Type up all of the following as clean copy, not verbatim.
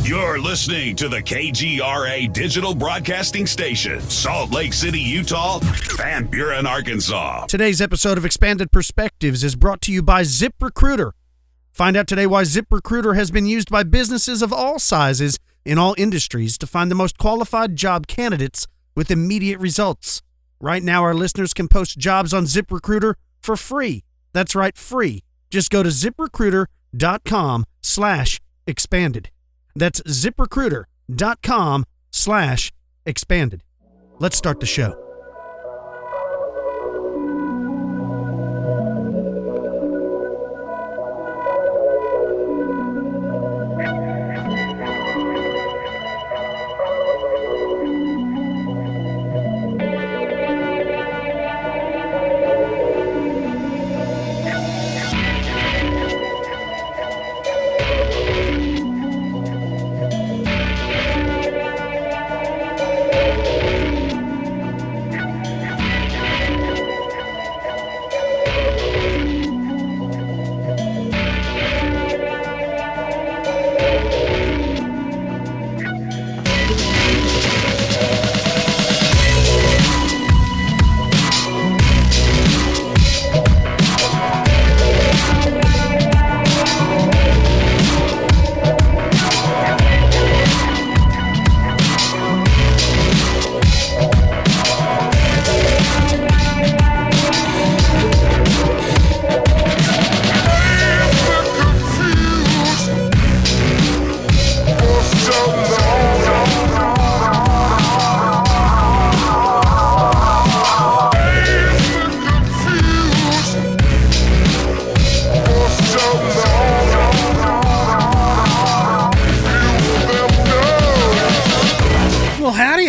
You're listening to the KGRA Digital Broadcasting Station, Salt Lake City, Utah, Van Buren, Arkansas. Today's episode of Expanded Perspectives is brought to you by ZipRecruiter. Find out today why ZipRecruiter has been used by businesses of all sizes in all industries to find the most qualified job candidates with immediate results. Right now, our listeners can post jobs on ZipRecruiter for free. That's right, free. Just go to ZipRecruiter.com/expanded. That's ZipRecruiter.com/expanded. Let's start the show.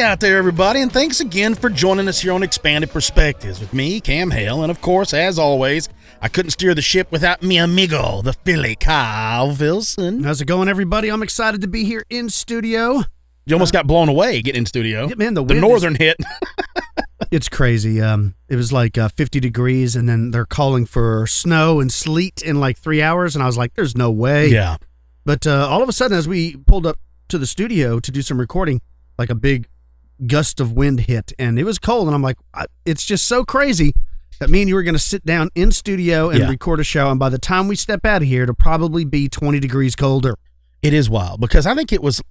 Out there, everybody, and thanks again for joining us here on Expanded Perspectives with me, Cam Hale, and of course, as always, I couldn't steer the ship without mi amigo, the Philly Kyle Wilson. How's it going, everybody? I'm excited to be here in studio. You almost got blown away getting in studio. Yeah, man, the northern hit. It's crazy. It was like 50 degrees, and then they're calling for snow and sleet in like 3 hours, and I was like, there's no way. Yeah. But all of a sudden, as we pulled up to the studio to do some recording, like a big gust of wind hit, and it was cold, and I'm like, it's just so crazy that me and you were going to sit down in studio and record a show, and by the time we step out of here, it'll probably be 20 degrees colder. It is wild, because I think it was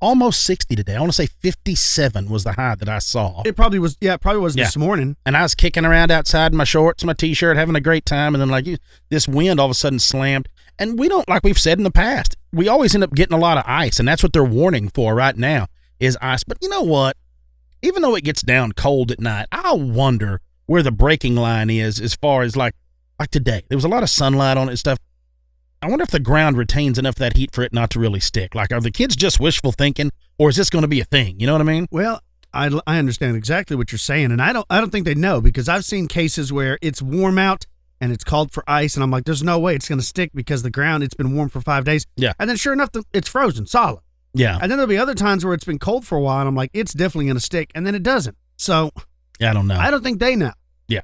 almost 60 today. I want to say 57 was the high that I saw. It probably was, this morning. And I was kicking around outside in my shorts, my t-shirt, having a great time, and then this wind all of a sudden slammed, and we don't, like we've said in the past, we always end up getting a lot of ice, and that's what they're warning for right now. Is ice. But you know what? Even though it gets down cold at night, I wonder where the breaking line is as far as like today. There was a lot of sunlight on it and stuff. I wonder if the ground retains enough of that heat for it not to really stick. Like, are the kids just wishful thinking, or is this going to be a thing? You know what I mean? Well, I understand exactly what you're saying, and I don't think they know, because I've seen cases where it's warm out and it's called for ice, and I'm like, there's no way it's going to stick because the ground, it's been warm for 5 days. Yeah. And then sure enough, it's frozen, solid. Yeah. And then there'll be other times where it's been cold for a while, and I'm like, it's definitely going to stick, and then it doesn't. So, yeah, I don't know. I don't think they know. Yeah.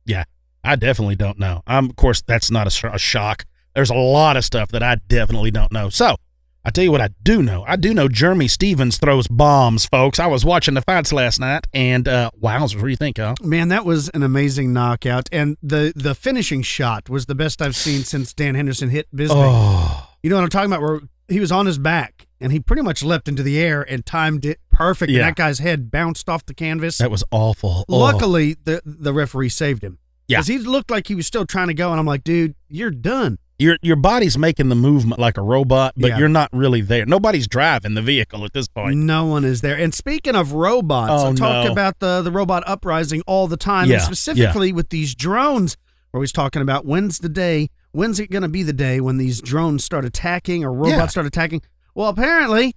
Yeah. I definitely don't know. Of course, that's not a shock. There's a lot of stuff that I definitely don't know. So, I tell you what I do know. I do know Jeremy Stevens throws bombs, folks. I was watching the fights last night, and wowzers, what do you think, huh? Man, that was an amazing knockout, and the finishing shot was the best I've seen since Dan Henderson hit Bisping. Oh. You know what I'm talking about, where he was on his back, and he pretty much leapt into the air and timed it perfect, and that guy's head bounced off the canvas. That was awful. Luckily, the referee saved him. Yeah. Because he looked like he was still trying to go, and I'm like, dude, you're done. Your body's making the movement like a robot, but you're not really there. Nobody's driving the vehicle at this point. No one is there. And speaking of robots, I talk about the robot uprising all the time, and specifically with these drones. We're always talking about when's it going to be the day when these drones start attacking or robots start attacking? Well, apparently,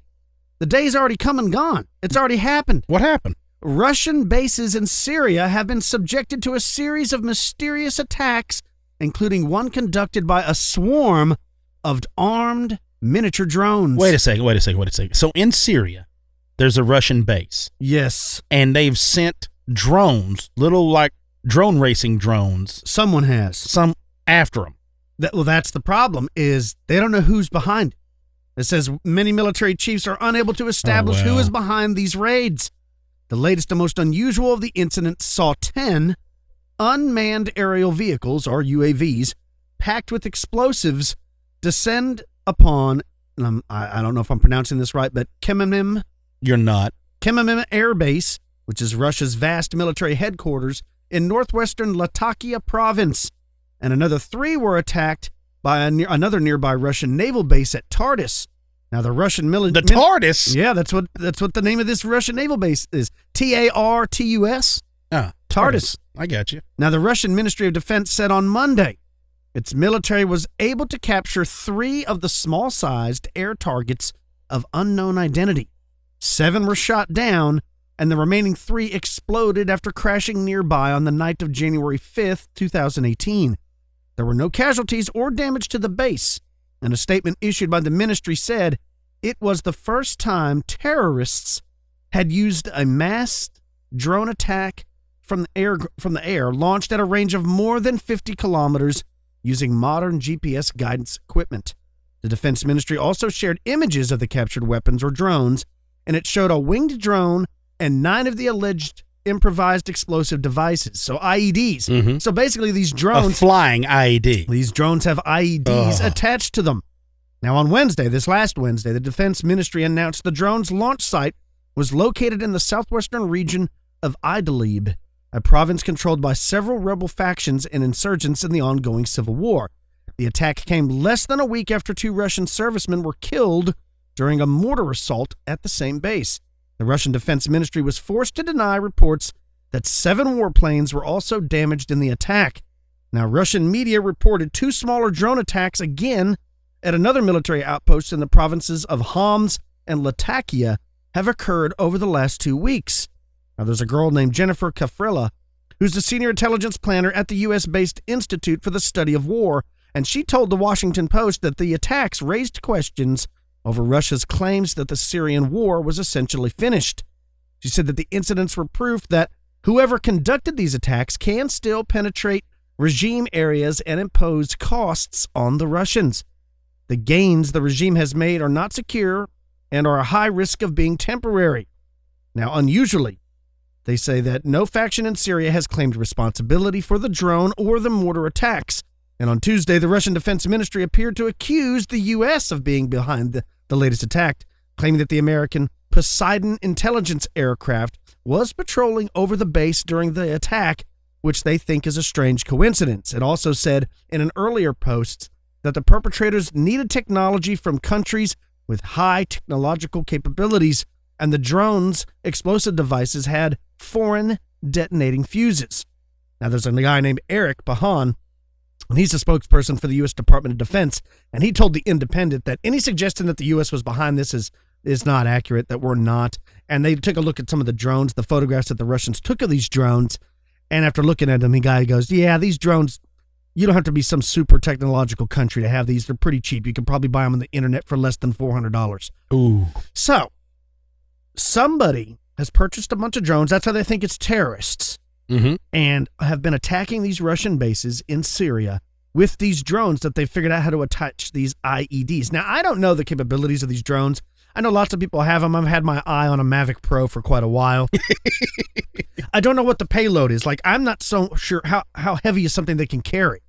the day's already come and gone. It's already happened. What happened? Russian bases in Syria have been subjected to a series of mysterious attacks, including one conducted by a swarm of armed miniature drones. Wait a second. So in Syria, there's a Russian base. Yes. And they've sent drones, little like drone racing drones. Someone has. Some after them. That's the problem, is they don't know who's behind it. It says many military chiefs are unable to establish who is behind these raids. The latest and most unusual of the incidents saw 10 unmanned aerial vehicles, or UAVs, packed with explosives descend upon, I don't know if I'm pronouncing this right, but Khmeimim. You're not. Khmeimim Air Base, which is Russia's vast military headquarters in northwestern Latakia province. And another 3 were attacked by another nearby Russian naval base at Tartus. Now the Russian military... The TARDIS? Yeah, that's what the name of this Russian naval base is. Tartus. Ah, Tartus. I got you. Now the Russian Ministry of Defense said on Monday its military was able to capture 3 of the small-sized air targets of unknown identity. 7 were shot down, and the remaining 3 exploded after crashing nearby on the night of January 5th, 2018. There were no casualties or damage to the base, and a statement issued by the ministry said it was the first time terrorists had used a masked drone attack from the air launched at a range of more than 50 kilometers using modern GPS guidance equipment. The defense ministry also shared images of the captured weapons or drones, and it showed a winged drone and 9 of the alleged improvised explosive devices, so IEDs. Mm-hmm. So basically these drones... A flying IED. These drones have IEDs attached to them. Now on Wednesday, this last Wednesday, the defense ministry announced the drone's launch site was located in the southwestern region of Idlib, a province controlled by several rebel factions and insurgents in the ongoing civil war. The attack came less than a week after 2 Russian servicemen were killed during a mortar assault at the same base. The Russian Defense Ministry was forced to deny reports that 7 warplanes were also damaged in the attack. Now, Russian media reported 2 smaller drone attacks again at another military outpost in the provinces of Homs and Latakia have occurred over the last 2 weeks. Now, there's a girl named Jennifer Kafrilla, who's the senior intelligence planner at the U.S.-based Institute for the Study of War, and she told the Washington Post that the attacks raised questions over Russia's claims that the Syrian war was essentially finished. She said that the incidents were proof that whoever conducted these attacks can still penetrate regime areas and impose costs on the Russians. The gains the regime has made are not secure and are a high risk of being temporary. Now, unusually, they say that no faction in Syria has claimed responsibility for the drone or the mortar attacks. And on Tuesday, the Russian Defense Ministry appeared to accuse the U.S. of being behind the latest attack, claiming that the American Poseidon intelligence aircraft was patrolling over the base during the attack, which they think is a strange coincidence. It also said in an earlier post that the perpetrators needed technology from countries with high technological capabilities, and the drone's explosive devices had foreign detonating fuses. Now, there's a guy named Eric Bahan, and he's the spokesperson for the U.S. Department of Defense, and he told The Independent that any suggestion that the U.S. was behind this is not accurate, that we're not. And they took a look at some of the drones, the photographs that the Russians took of these drones, and after looking at them, the guy goes, yeah, these drones, you don't have to be some super technological country to have these. They're pretty cheap. You can probably buy them on the internet for less than $400. Ooh. So, somebody has purchased a bunch of drones. That's how they think it's terrorists. Mm-hmm. And have been attacking these Russian bases in Syria with these drones that they figured out how to attach these IEDs. Now, I don't know the capabilities of these drones. I know lots of people have them. I've had my eye on a Mavic Pro for quite a while. I don't know what the payload is. Like, I'm not so sure how heavy is something they can carry.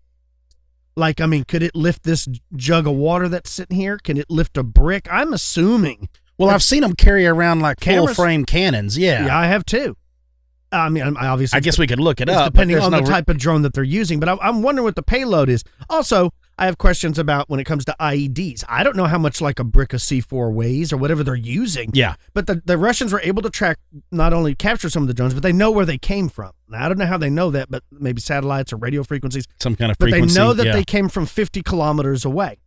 Like, I mean, could it lift this jug of water that's sitting here? Can it lift a brick? I'm assuming. Well, I've seen them carry around like Cameras? full-frame cannons. Yeah, I have too. I mean, obviously, I guess we could look it up. Depending on the type of drone that they're using. But I'm wondering what the payload is. Also, I have questions about when it comes to IEDs. I don't know how much like a brick of C4 weighs or whatever they're using. Yeah. But the Russians were able to track, not only capture some of the drones, but they know where they came from. Now, I don't know how they know that, but maybe satellites or radio frequencies. Some kind of frequency. But they know that they came from 50 kilometers away.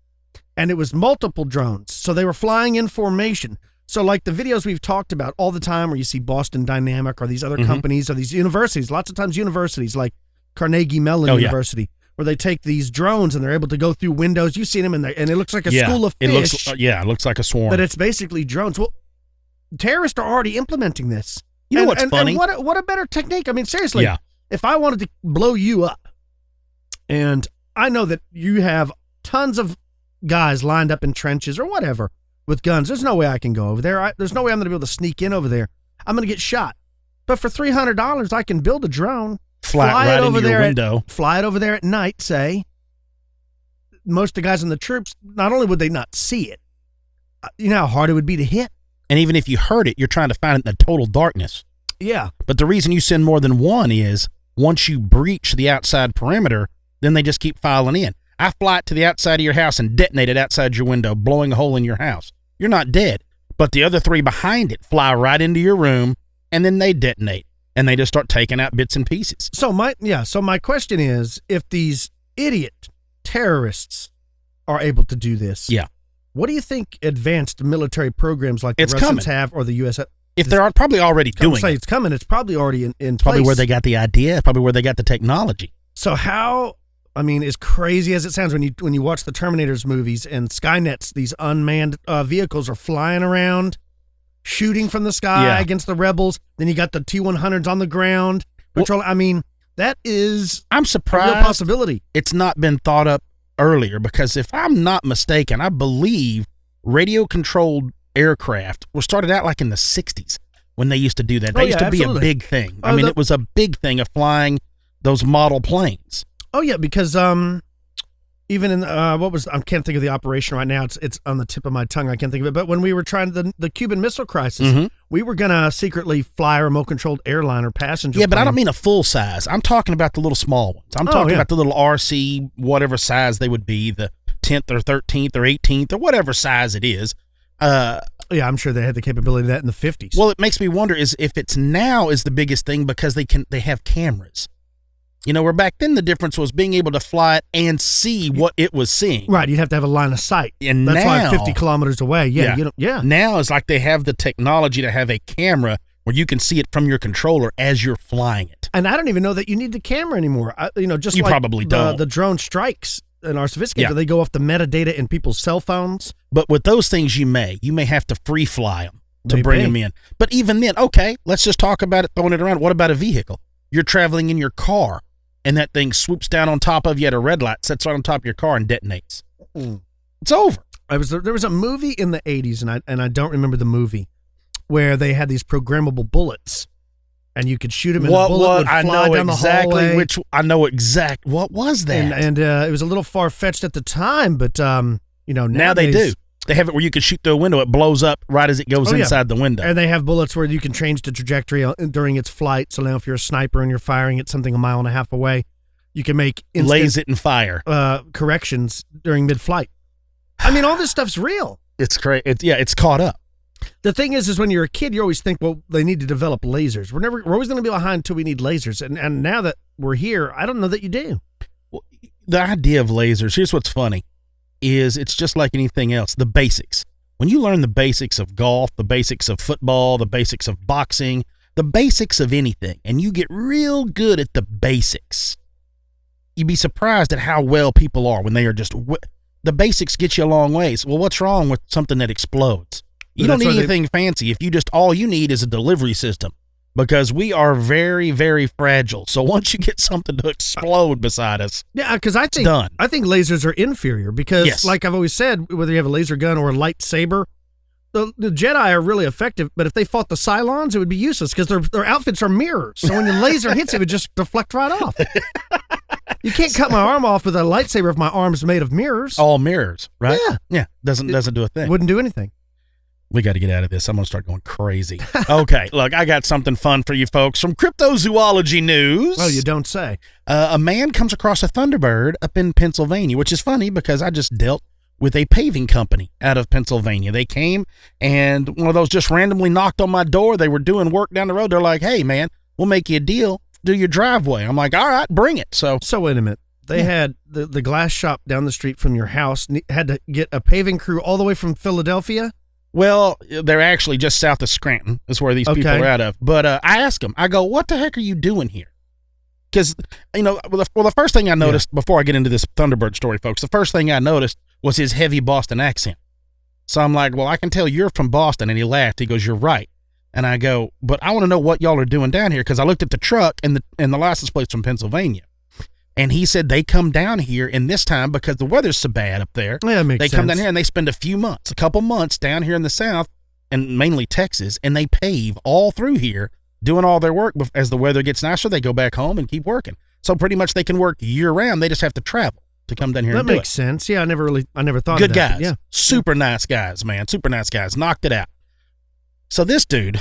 And it was multiple drones. So they were flying in formation. So like the videos we've talked about all the time where you see Boston Dynamic or these other companies or these universities, lots of times universities like Carnegie Mellon University, where they take these drones and they're able to go through windows. You've seen them and it looks like a school of fish. It looks like a swarm. But it's basically drones. Well, terrorists are already implementing this. You know what's funny? And what a better technique. I mean, seriously, if I wanted to blow you up and I know that you have tons of guys lined up in trenches or whatever, with guns. There's no way I can go over there. There's no way I'm going to be able to sneak in over there. I'm going to get shot. But for $300, I can build a drone, fly right it over into your there window. Fly it over there at night, say. Most of the guys in the troops, not only would they not see it, you know how hard it would be to hit? And even if you heard it, you're trying to find it in the total darkness. Yeah. But the reason you send more than one is once you breach the outside perimeter, then they just keep filing in. I fly it to the outside of your house and detonate it outside your window, blowing a hole in your house. You're not dead. But the other 3 behind it fly right into your room, and then they detonate. And they just start taking out bits and pieces. So my question is, if these idiot terrorists are able to do this, yeah, what do you think advanced military programs like the Russians have or the U.S. If they're probably already doing it. It's coming. It's probably already in place. Probably where they got the idea. Probably where they got the technology. So how, I mean, as crazy as it sounds when you watch the Terminators movies and Skynet's, these unmanned vehicles are flying around, shooting from the sky against the rebels. Then you got the T-100s on the ground. I mean, that is I'm surprised a real possibility. It's not been thought up earlier, because if I'm not mistaken, I believe radio-controlled aircraft were started out like in the 60s when they used to do that. They used to be a big thing. I mean, it was a big thing of flying those model planes. Oh, yeah, because even in I can't think of the operation right now. It's on the tip of my tongue. I can't think of it. But when we were trying the Cuban Missile Crisis, we were going to secretly fly a remote-controlled airliner passenger plane. But I don't mean a full size. I'm talking about the little small ones. I'm talking about the little RC, whatever size they would be, the 10th or 13th or 18th or whatever size it is. I'm sure they had the capability of that in the 50s. Well, it makes me wonder is if it's now is the biggest thing because they have cameras. You know, where back then the difference was being able to fly it and see what it was seeing. Right, you'd have to have a line of sight. And that's now, why 50 kilometers away. Now it's like they have the technology to have a camera where you can see it from your controller as you're flying it. And I don't even know that you need the camera anymore. Just you like probably don't. The drone strikes in our sophisticated, they go off the metadata in people's cell phones. But with those things, you may have to free fly them to bring them in. But even then, okay, let's just talk about it, throwing it around. What about a vehicle? You're traveling in your car, and that thing swoops down on top of you at a red light, sits right on top of your car, and detonates. It's over. There was a movie in the 80s, and I don't remember the movie, where they had these programmable bullets, and you could shoot them, and the bullet would fly down the hallway. What was that? And it was a little far-fetched at the time, but now they do. They have it where you can shoot through a window. It blows up right as it goes inside the window. And they have bullets where you can change the trajectory during its flight. So now if you're a sniper and you're firing at something a mile and a half away, you can make laze it and fire corrections during mid-flight. I mean, all this stuff's real. It's crazy. It's caught up. The thing is when you're a kid, you always think, well, they need to develop lasers. We're always going to be behind until we need lasers. And now that we're here, I don't know that you do. Well, the idea of lasers, here's what's funny. It's just like anything else, the basics. When you learn the basics of golf, the basics of football, the basics of boxing, the basics of anything, and you get real good at the basics, you'd be surprised at how well people are when they are just... The basics get you a long ways. Well, what's wrong with something that explodes? You don't need anything fancy. If all you need is a delivery system. Because we are very, very fragile. So once you get something to explode beside us, because I think lasers are inferior. Because, like I've always said, whether you have a laser gun or a lightsaber, the Jedi are really effective. But if they fought the Cylons, it would be useless because their outfits are mirrors. So when the laser hits, it would just deflect right off. You can't cut my arm off with a lightsaber if my arm's made of mirrors. All mirrors, right? Yeah. Doesn't do a thing. Wouldn't do anything. We got to get out of this. I'm going to start going crazy. Okay, look, I got something fun for you folks from cryptozoology news. Oh, you don't say. A man comes across a Thunderbird up in Pennsylvania, which is funny because I just dealt with a paving company out of Pennsylvania. They came, and one of those just randomly knocked on my door. They were doing work down the road. They're like, hey, man, we'll make you a deal. Do your driveway. I'm like, all right, bring it. So wait a minute. They had the glass shop down the street from your house, had to get a paving crew all the way from Philadelphia? Well, they're actually just south of Scranton is where these people are out of. But I asked them, I go, what the heck are you doing here? Because, the first thing I noticed before I get into this Thunderbird story, folks, the first thing I noticed was his heavy Boston accent. So I'm like, well, I can tell you're from Boston. And he laughed. He goes, you're right. And I go, but I want to know what y'all are doing down here because I looked at the truck and the license plate's from Pennsylvania. And he said they come down here in this time because the weather's so bad up there. Yeah, that makes sense. They come down here and they spend a couple months down here in the South, and mainly Texas, and they pave all through here, doing all their work. As the weather gets nicer, they go back home and keep working. So pretty much they can work year round. They just have to travel to come down here and do it. That makes sense. Yeah, I never thought Good of that. guys. Yeah. Super nice guys, man. Super nice guys. Knocked it out. So this dude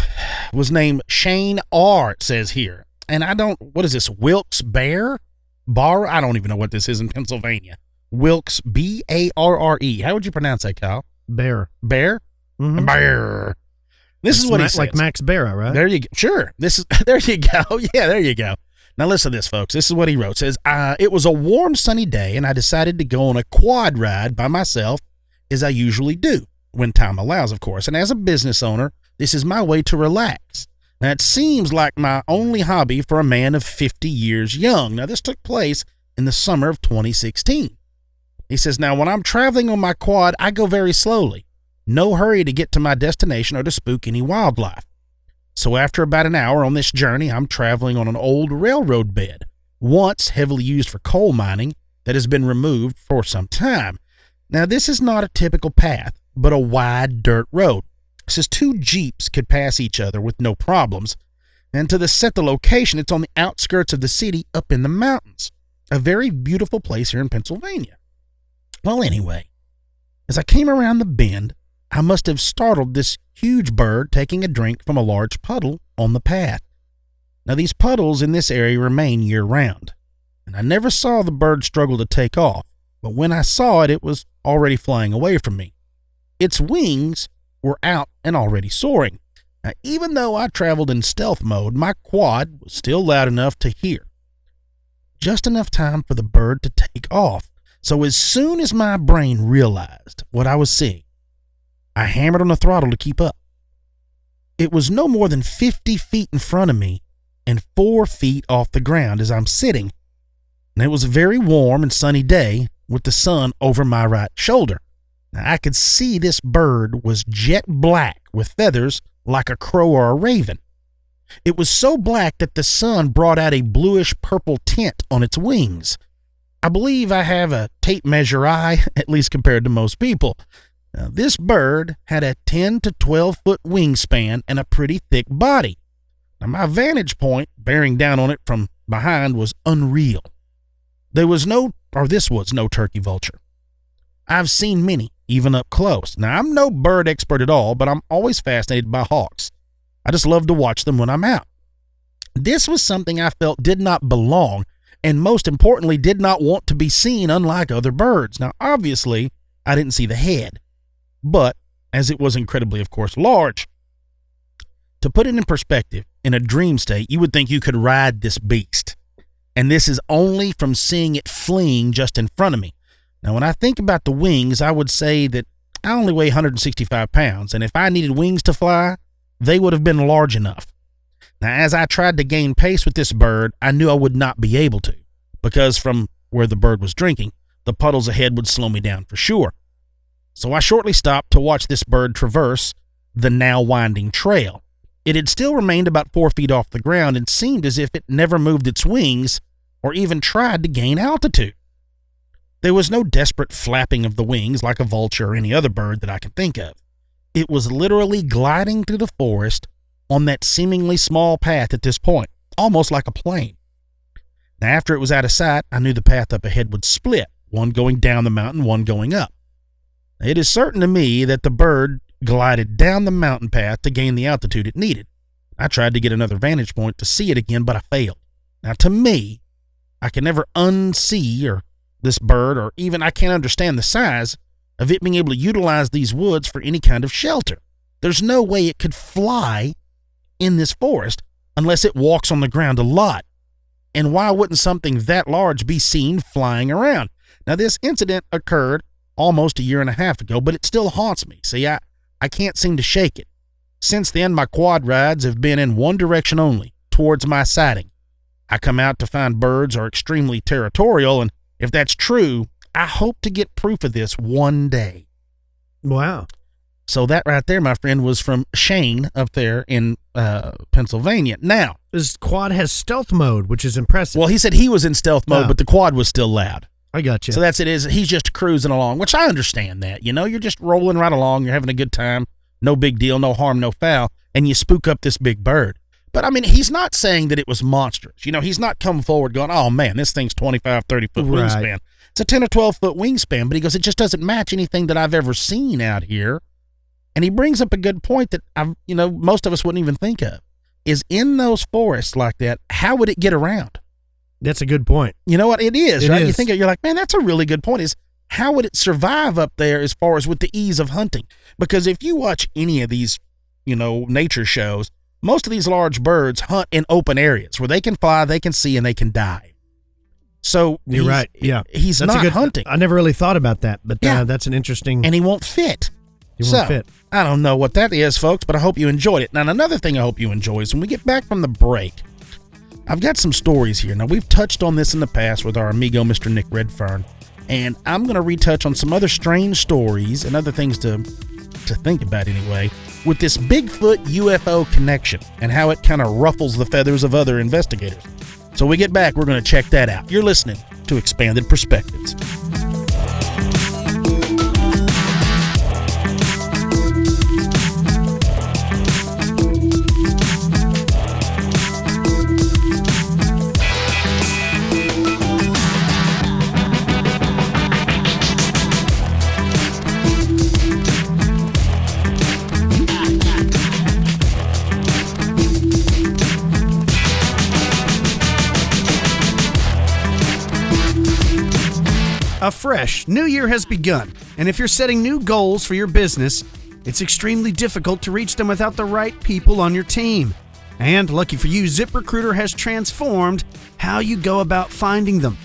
was named Shane R., it says here. And what is this, Wilkes Barre? I don't even know what this is in Pennsylvania. Wilkes, B-A-R-R-E. How would you pronounce that, Kyle? Bear. Bear? Mm-hmm. Bear. This is what he says. Like Max Barra, right? There you go. Sure. There you go. Yeah, there you go. Now listen to this, folks. This is what he wrote. It says, it was a warm, sunny day, and I decided to go on a quad ride by myself, as I usually do, when time allows, of course. And as a business owner, this is my way to relax. Now, it seems like my only hobby for a man of 50 years young. Now, this took place in the summer of 2016. He says, now, when I'm traveling on my quad, I go very slowly. No hurry to get to my destination or to spook any wildlife. So after about an hour on this journey, I'm traveling on an old railroad bed, once heavily used for coal mining, that has been removed for some time. Now, this is not a typical path, but a wide dirt road. It says 2 Jeeps could pass each other with no problems. And to set the location, it's on the outskirts of the city up in the mountains. A very beautiful place here in Pennsylvania. Well, anyway, as I came around the bend, I must have startled this huge bird taking a drink from a large puddle on the path. Now, these puddles in this area remain year-round, and I never saw the bird struggle to take off, but when I saw it, it was already flying away from me. Its wings were out and already soaring. Now, even though I traveled in stealth mode, my quad was still loud enough to hear. Just enough time for the bird to take off. So as soon as my brain realized what I was seeing, I hammered on the throttle to keep up. It was no more than 50 feet in front of me and 4 feet off the ground as I'm sitting. And it was a very warm and sunny day with the sun over my right shoulder. Now, I could see this bird was jet black with feathers like a crow or a raven. It was so black that the sun brought out a bluish purple tint on its wings. I believe I have a tape measure eye, at least compared to most people. Now, this bird had a 10 to 12 foot wingspan and a pretty thick body. Now, my vantage point, bearing down on it from behind, was unreal. This was no turkey vulture. I've seen many, even up close. Now, I'm no bird expert at all, but I'm always fascinated by hawks. I just love to watch them when I'm out. This was something I felt did not belong, and most importantly, did not want to be seen, unlike other birds. Now, obviously, I didn't see the head, but as it was incredibly, of course, large. To put it in perspective, in a dream state, you would think you could ride this beast. And this is only from seeing it fleeing just in front of me. Now, when I think about the wings, I would say that I only weigh 165 pounds, and if I needed wings to fly, they would have been large enough. Now, as I tried to gain pace with this bird, I knew I would not be able to, because from where the bird was drinking, the puddles ahead would slow me down for sure. So I shortly stopped to watch this bird traverse the now winding trail. It had still remained about 4 feet off the ground and seemed as if it never moved its wings or even tried to gain altitude. There was no desperate flapping of the wings like a vulture or any other bird that I can think of. It was literally gliding through the forest on that seemingly small path at this point, almost like a plane. Now, after it was out of sight, I knew the path up ahead would split, one going down the mountain, one going up. It is certain to me that the bird glided down the mountain path to gain the altitude it needed. I tried to get another vantage point to see it again, but I failed. Now, to me, I can never unsee this bird, or even I can't understand the size of it being able to utilize these woods for any kind of shelter. There's no way it could fly in this forest unless it walks on the ground a lot. And why wouldn't something that large be seen flying around? Now, this incident occurred almost a year and a half ago, but it still haunts me. See, I can't seem to shake it. Since then, my quad rides have been in one direction only, towards my sighting. I come out to find birds are extremely territorial, and if that's true, I hope to get proof of this one day. Wow. So that right there, my friend, was from Shane up there in Pennsylvania. Now, This quad has stealth mode, which is impressive. well, he said he was in stealth mode, but the quad was still loud. I got you. So that's it. He's just cruising along, which I understand that. You're just rolling right along. You're having a good time. No big deal. No harm, no foul. And you spook up this big bird. But, I mean, he's not saying that it was monstrous. He's not coming forward going, oh, man, this thing's 25, 30-foot wingspan. It's a 10 or 12-foot wingspan. But he goes, it just doesn't match anything that I've ever seen out here. And he brings up a good point that, most of us wouldn't even think of. Is in those forests like that, how would it get around? That's a good point. You know what? It is, right? Is. You think you're like, man, that's a really good point. Is how would it survive up there as far as with the ease of hunting? Because if you watch any of these, nature shows, most of these large birds hunt in open areas where they can fly, they can see, and they can dive. So you're right. Yeah, he's that's not hunting. I never really thought about that, but that's an interesting. And he won't fit. He won't fit. I don't know what that is, folks, but I hope you enjoyed it. Now, another thing I hope you enjoy is when we get back from the break, I've got some stories here. Now, we've touched on this in the past with our amigo, Mr. Nick Redfern, and I'm going to retouch on some other strange stories and other things to think about anyway, with this Bigfoot UFO connection and how it kind of ruffles the feathers of other investigators. So when we get back, we're going to check that out. You're listening to Expanded Perspectives. A fresh new year has begun, and if you're setting new goals for your business, it's extremely difficult to reach them without the right people on your team. And lucky for you, ZipRecruiter has transformed how you go about finding them.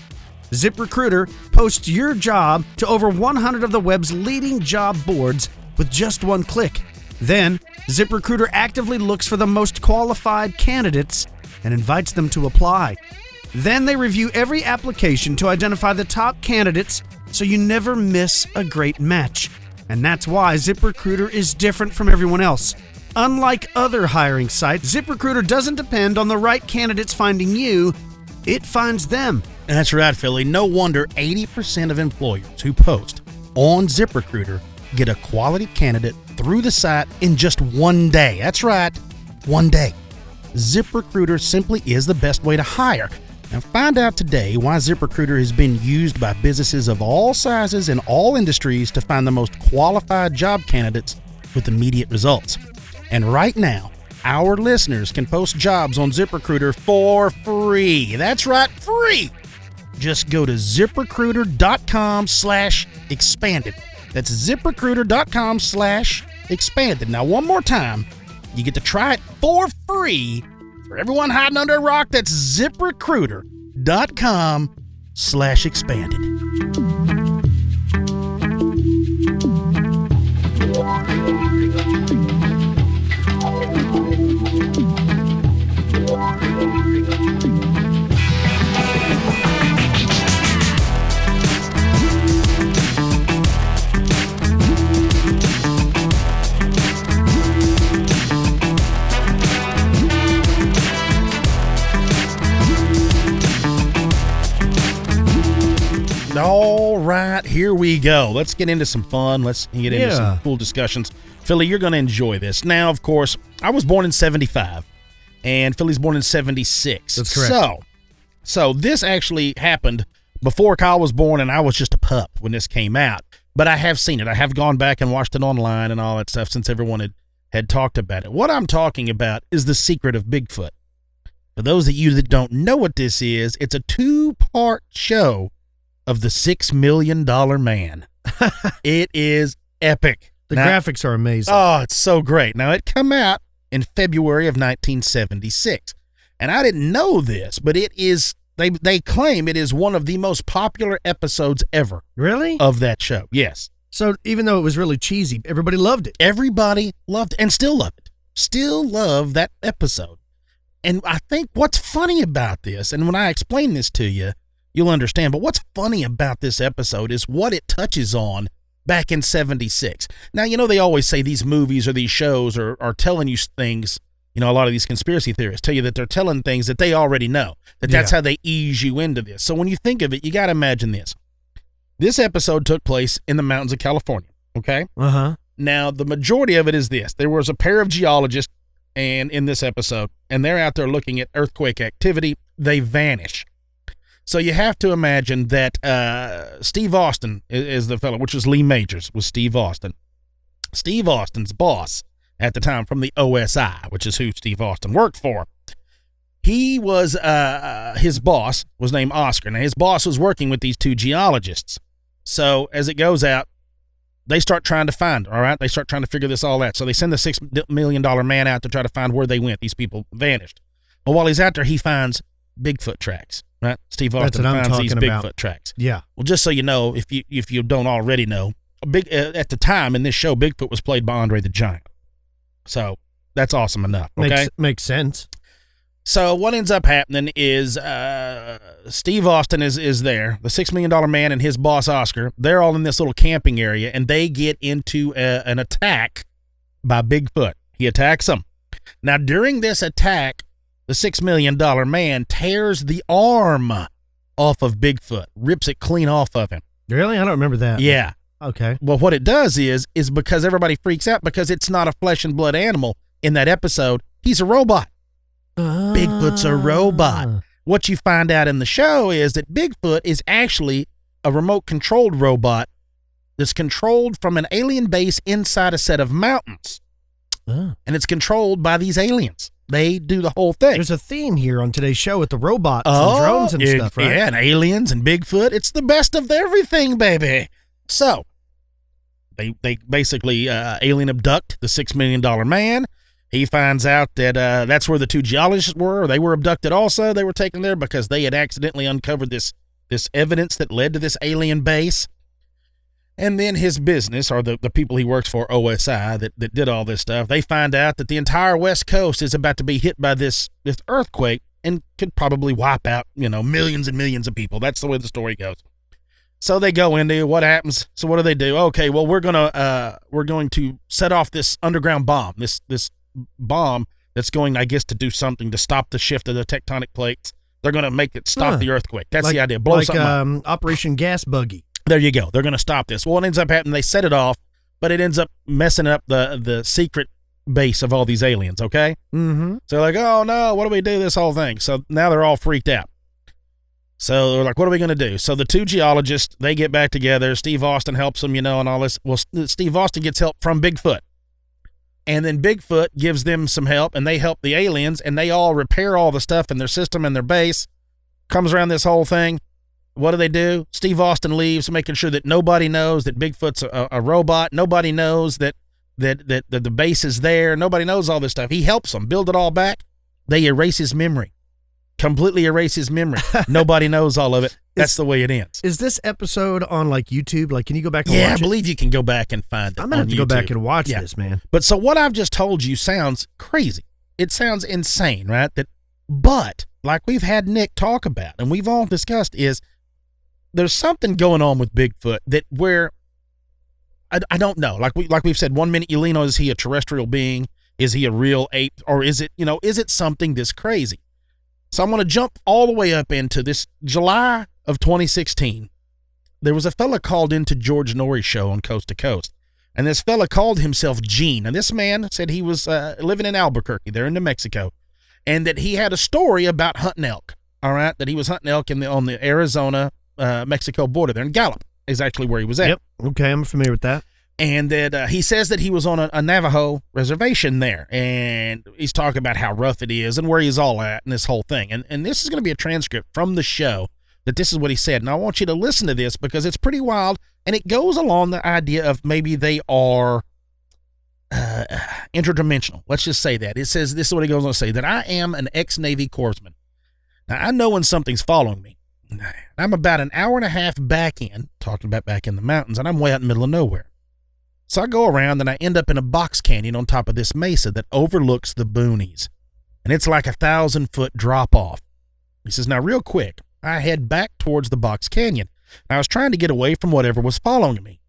ZipRecruiter posts your job to over 100 of the web's leading job boards with just one click. Then, ZipRecruiter actively looks for the most qualified candidates and invites them to apply. Then they review every application to identify the top candidates so you never miss a great match. And that's why ZipRecruiter is different from everyone else. Unlike other hiring sites, ZipRecruiter doesn't depend on the right candidates finding you, it finds them. That's right, Philly. No wonder 80% of employers who post on ZipRecruiter get a quality candidate through the site in just one day. That's right, one day. ZipRecruiter simply is the best way to hire. Now find out today why ZipRecruiter has been used by businesses of all sizes and all industries to find the most qualified job candidates with immediate results. And right now, our listeners can post jobs on ZipRecruiter for free. That's right, free! Just go to ZipRecruiter.com/expanded. That's ZipRecruiter.com/expanded. Now one more time, you get to try it for free. For everyone hiding under a rock, that's ZipRecruiter.com/expanded. All right, here we go. Let's get into some fun. Let's get into some cool discussions. Philly, you're going to enjoy this. Now, of course, I was born in 75, and Philly's born in 76. That's correct. So this actually happened before Kyle was born, and I was just a pup when this came out. But I have seen it. I have gone back and watched it online and all that stuff since everyone had talked about it. What I'm talking about is the secret of Bigfoot. For those of you that don't know what this is, it's a 2-part show of the $6 Million Man. It is epic. The graphics are amazing. Oh, it's so great. Now, it came out in February of 1976. And I didn't know this, but it is, they claim it is one of the most popular episodes ever. Really? Of that show, yes. So even though it was really cheesy, everybody loved it. Everybody loved it and still love it. Still love that episode. And I think what's funny about this, and when I explain this to you, you'll understand. But what's funny about this episode is what it touches on back in 76. Now, they always say these movies or these shows are telling you things, you know, a lot of these conspiracy theorists tell you that they're telling things that they already know, that's how they ease you into this. So when you think of it, you got to imagine this. This episode took place in the mountains of California, okay? Uh-huh. Now, the majority of it is this. There was a pair of geologists and in this episode, and they're out there looking at earthquake activity. They vanish. So you have to imagine that Steve Austin is the fellow, which is Lee Majors, was Steve Austin. Steve Austin's boss at the time from the OSI, which is who Steve Austin worked for. He was, his boss was named Oscar. Now, his boss was working with these two geologists. So as it goes out, they start trying to find, all right? They start trying to figure this all out. So they send the $6 million man out to try to find where they went. These people vanished. Well, while he's out there, he finds Bigfoot tracks, right? Steve Austin finds these Bigfoot tracks. Yeah. Well, just so you know, if you don't already know, at the time in this show, Bigfoot was played by Andre the Giant. So that's awesome enough, okay? Makes sense. So what ends up happening is Steve Austin is there, the $6 million man and his boss Oscar. They're all in this little camping area, and they get into an attack by Bigfoot. He attacks them. Now, during this attack, the $6 million man tears the arm off of Bigfoot, rips it clean off of him. Really? I don't remember that. Yeah. Okay. Well, what it does is because everybody freaks out because it's not a flesh and blood animal in that episode, he's a robot. Bigfoot's a robot. What you find out in the show is that Bigfoot is actually a remote-controlled robot that's controlled from an alien base inside a set of mountains. And it's controlled by these aliens. They do the whole thing. There's a theme here on today's show with the robots and drones and stuff, right? Yeah, and aliens and Bigfoot. It's the best of everything, baby. So, they basically alien abduct the $6 million man. He finds out that that's where the two geologists were. They were abducted also. They were taken there because they had accidentally uncovered this evidence that led to this alien base. And then his business, or the people he works for, OSI, that did all this stuff, they find out that the entire West Coast is about to be hit by this earthquake and could probably wipe out, millions and millions of people. That's the way the story goes. So they go into what happens. So what do they do? Okay, well, we're going to set off this underground bomb, this bomb that's going, I guess, to do something to stop the shift of the tectonic plates. They're going to make it stop the earthquake. That's the idea. Blow something up. Operation Gas Buggy. There you go. They're going to stop this. Well, what ends up happening, they set it off, but it ends up messing up the secret base of all these aliens, okay? Mm-hmm. So they're like, oh, no, what do we do this whole thing? So now they're all freaked out. So they're like, what are we going to do? So the two geologists, they get back together. Steve Austin helps them, and all this. Well, Steve Austin gets help from Bigfoot. And then Bigfoot gives them some help, and they help the aliens, and they all repair all the stuff in their system and their base. Comes around this whole thing. What do? Steve Austin leaves, making sure that nobody knows that Bigfoot's a robot. Nobody knows that the base is there. Nobody knows all this stuff. He helps them build it all back. They erase his memory. Completely erase his memory. Nobody knows all of it. That's the way it ends. Is this episode on YouTube? Can you go back and watch it? Yeah, I believe you can go back and find it. I'm going to have to go back and watch this, man. But so what I've just told you sounds crazy. It sounds insane, right? But like we've had Nick talk about, and we've all discussed, is there's something going on with Bigfoot that where I don't know. Like we've said, 1 minute you lean on, is he a terrestrial being? Is he a real ape? Or is it something this crazy? So I'm going to jump all the way up into this July of 2016. There was a fella called into George Norrie's show on Coast to Coast, and this fella called himself Gene. And this man said he was living in Albuquerque, there in New Mexico, and that he had a story about hunting elk. All right, that he was hunting elk on the Arizona Mexico border there in Gallup is actually where he was at. Yep. Okay, I'm familiar with that. And that he says that he was on a Navajo reservation there, and he's talking about how rough it is and where he's all at and this whole thing. And this is going to be a transcript from the show that this is what he said. And I want you to listen to this because it's pretty wild, and it goes along the idea of maybe they are interdimensional. Let's just say that. It says, this is what he goes on to say, that I am an ex-Navy corpsman. Now, I know when something's following me. I'm about an hour and a half back in, talking about back in the mountains, and I'm way out in the middle of nowhere. So I go around and I end up in a box canyon on top of this mesa that overlooks the boonies. And it's like 1,000-foot drop off. He says, now real quick, I head back towards the box canyon. And I was trying to get away from whatever was following me.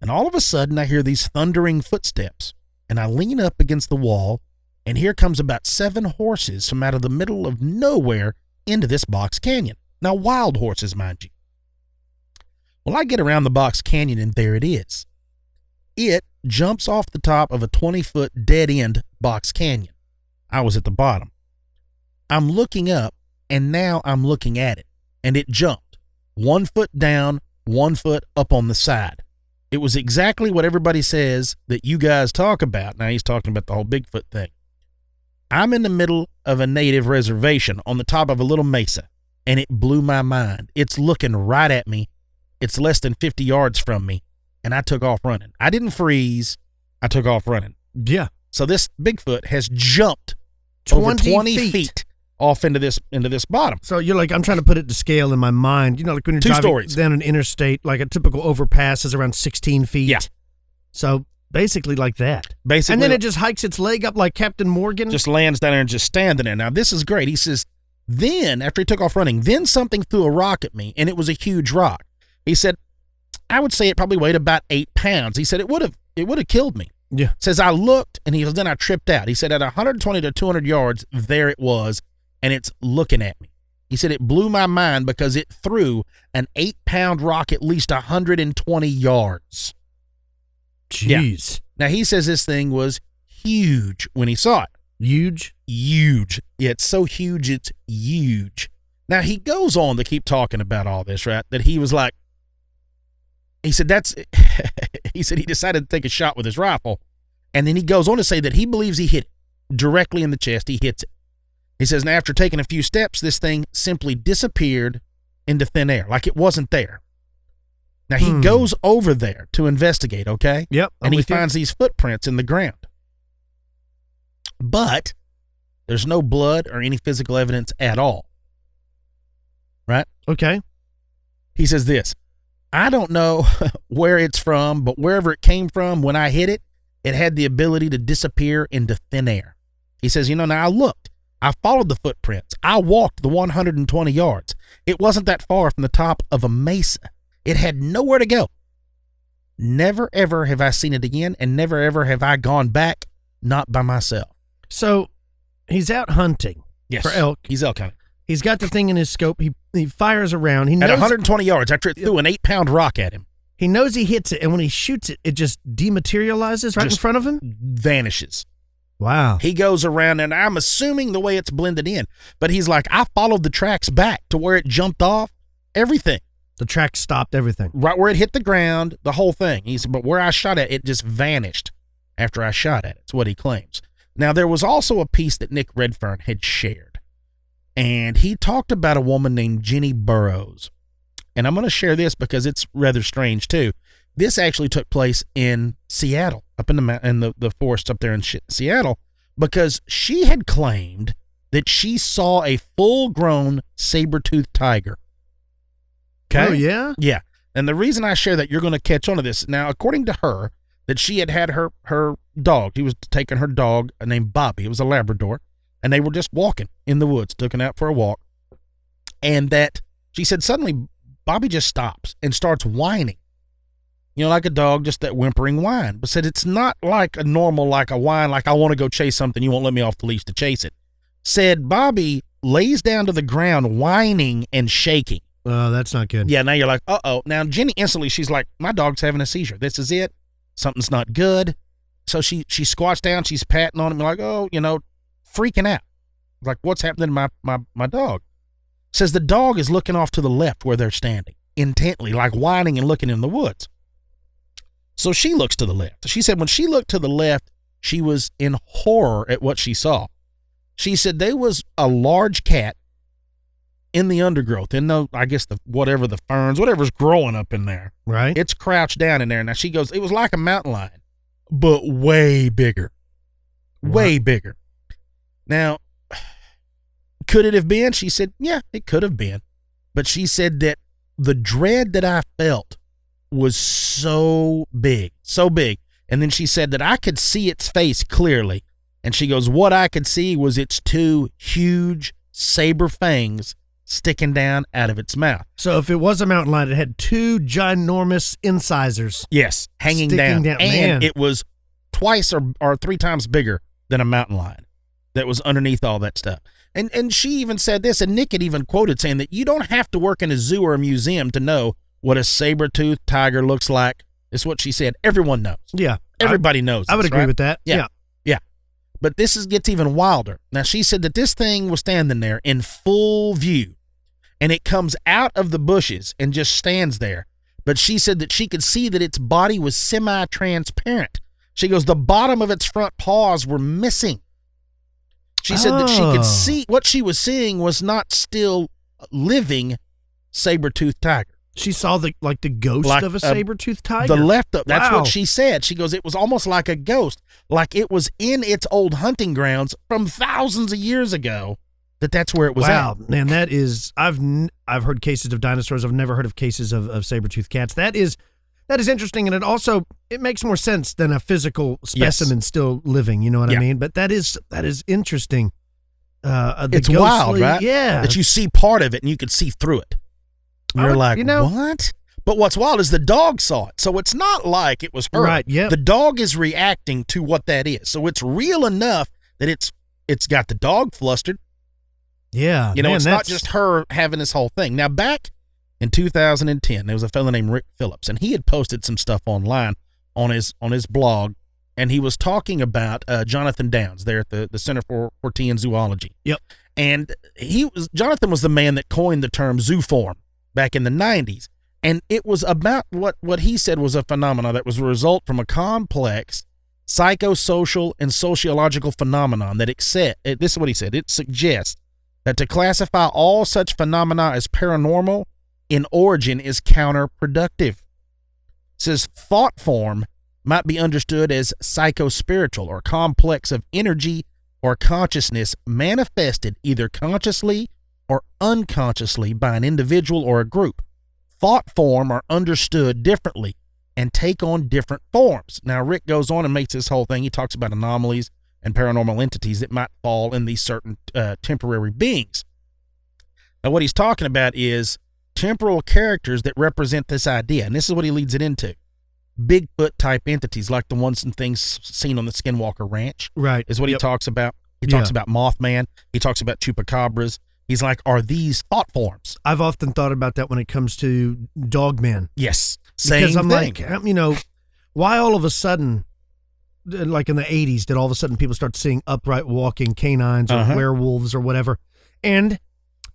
And all of a sudden I hear these thundering footsteps. And I lean up against the wall, And here comes about 7 horses from out of the middle of nowhere into this box canyon. Now, wild horses, mind you. Well, I get around the box canyon, and there it is. It jumps off the top of a 20-foot dead-end box canyon. I was at the bottom. I'm looking up, and now I'm looking at it. And it jumped. 1 foot down, 1 foot up on the side. It was exactly what everybody says that you guys talk about. Now, he's talking about the whole Bigfoot thing. I'm in the middle of a native reservation on the top of a little mesa, and it blew my mind. It's looking right at me. It's less than 50 yards from me, and I took off running. I didn't freeze. I took off running. Yeah. So this Bigfoot has jumped over 20 feet off into this bottom. So you're like, I'm trying to put it to scale in my mind. You know, like when you're driving down an interstate, like a typical overpass is around 16 feet. Yeah. So basically like that. Basically. And then it just hikes its leg up like Captain Morgan. Just lands down there and just standing there. Now, this is great. He says, then, after he took off running, then something threw a rock at me, and it was a huge rock. He said, I would say it probably weighed about 8 pounds. He said, it would have killed me. Yeah. Says, I looked, and then I tripped out. He said, at 120 to 200 yards, there it was, and it's looking at me. He said, it blew my mind because it threw an 8-pound rock at least 120 yards. Jeez. Yeah. Now, he says this thing was huge when he saw it. Huge? Huge. Yeah, it's so huge, it's huge. Now, he goes on to keep talking about all this, right? That he was like, he said he said he decided to take a shot with his rifle. And then he goes on to say that he believes he hit it directly in the chest. He hits it. He says, and after taking a few steps, this thing simply disappeared into thin air, like it wasn't there. Now, he goes over there to investigate, okay? Yep. And he finds these footprints in the ground. But there's no blood or any physical evidence at all. Right? Okay. He says this, I don't know where it's from, but wherever it came from, when I hit it, it had the ability to disappear into thin air. He says, now I looked. I followed the footprints. I walked the 120 yards. It wasn't that far from the top of a mesa. It had nowhere to go. Never, ever have I seen it again, and never, ever have I gone back, not by myself. So he's out hunting for elk. He's elk hunting. He's got the thing in his scope. He fires around. He knows at 120 yards after it threw an 8-pound rock at him. He knows he hits it, and when he shoots it, it just dematerializes right in front of him? Vanishes. Wow. He goes around, and I'm assuming the way it's blended in, but he's like, I followed the tracks back to where it jumped off, everything. The track stopped everything. Right where it hit the ground, the whole thing. He said, but where I shot at it just vanished after I shot at it. It's what he claims. Now, there was also a piece that Nick Redfern had shared, and he talked about a woman named Jenny Burroughs. And I'm going to share this because it's rather strange, too. This actually took place in Seattle, up in the forest up there in Seattle, because she had claimed that she saw a full-grown saber-toothed tiger. Okay? Oh, yeah? Yeah. And the reason I share that, you're going to catch on to this. Now, according to her, that she had her dog. He was taking her dog named Bobby. It was a Labrador. And they were just walking in the woods, taking out for a walk. And that she said suddenly Bobby just stops and starts whining. Like a dog, just that whimpering whine. But said it's not like a normal, like a whine, like I want to go chase something, you won't let me off the leash to chase it. Said Bobby lays down to the ground whining and shaking. Oh, that's not good. Yeah, now you're like, uh-oh. Now Jenny instantly, she's like, my dog's having a seizure. This is it. Something's not good. So she squats down, she's patting on him, like, oh, freaking out. Like, what's happening to my dog? Says the dog is looking off to the left where they're standing, intently, like whining and looking in the woods. So she looks to the left. She said when she looked to the left, she was in horror at what she saw. She said there was a large cat in the undergrowth, whatever the ferns, whatever's growing up in there. Right. It's crouched down in there. Now she goes, it was like a mountain lion, but way bigger. Way bigger. Now, could it have been? She said, yeah, it could have been. But she said that the dread that I felt was so big. And then she said that I could see its face clearly. And she goes, what I could see was its 2 huge saber fangs sticking down out of its mouth. So if it was a mountain lion, it had 2 ginormous incisors. Yes, hanging down. And Man. it was twice or 3 times bigger than a mountain lion. that was underneath all that stuff. And she even said this, and Nick had even quoted saying that you don't have to work in a zoo or a museum to know what a saber-toothed tiger looks like. It's what she said. Everyone knows. Yeah. Everybody knows. I would agree with that. Yeah. But this gets even wilder. Now, she said that this thing was standing there in full view, and it comes out of the bushes and just stands there. But she said that she could see that its body was semi-transparent. She goes, the bottom of its front paws were missing. She said that she could see, what she was seeing was not still living saber-toothed tiger. She saw the ghost of a saber-toothed tiger. That's what she said. She goes, it was almost like a ghost, like it was in its old hunting grounds from thousands of years ago. That's where it was at. Wow, man, that is. I've heard cases of dinosaurs. I've never heard of cases of saber-toothed cats. That is interesting, and it makes more sense than a physical specimen still living. You know what I mean? But that is interesting. It's wild, right? Yeah, that you see part of it and you could see through it. You're like, what? But what's wild is the dog saw it. So it's not like it was her. Right, yeah. The dog is reacting to what that is. So it's real enough that it's got the dog flustered. Yeah. It's not just her having this whole thing. Now, back in 2010, there was a fellow named Rick Phillips, and he had posted some stuff online on his blog, and he was talking about Jonathan Downs there at the Center for Tea and Zoology. Yep. And Jonathan was the man that coined the term zooform back in the 90s. And it was about what he said was a phenomenon that was a result from a complex psychosocial and sociological phenomenon that this is what he said, it suggests that to classify all such phenomena as paranormal in origin is counterproductive. It says thought form might be understood as psychospiritual or complex of energy or consciousness manifested either consciously or unconsciously by an individual or a group. Thought form are understood differently and take on different forms. Now, Rick goes on and makes this whole thing. He talks about anomalies and paranormal entities that might fall in these certain temporary beings. Now, what he's talking about is temporal characters that represent this idea, and this is what he leads it into. Bigfoot-type entities like the ones and things seen on the Skinwalker Ranch. Right. Is what he talks about. He talks about Mothman. He talks about chupacabras. He's like, are these thought forms? I've often thought about that when it comes to dogmen. Yes. Same because I'm thing. like, why all of a sudden, like in the 80s, did all of a sudden people start seeing upright walking canines or werewolves or whatever? And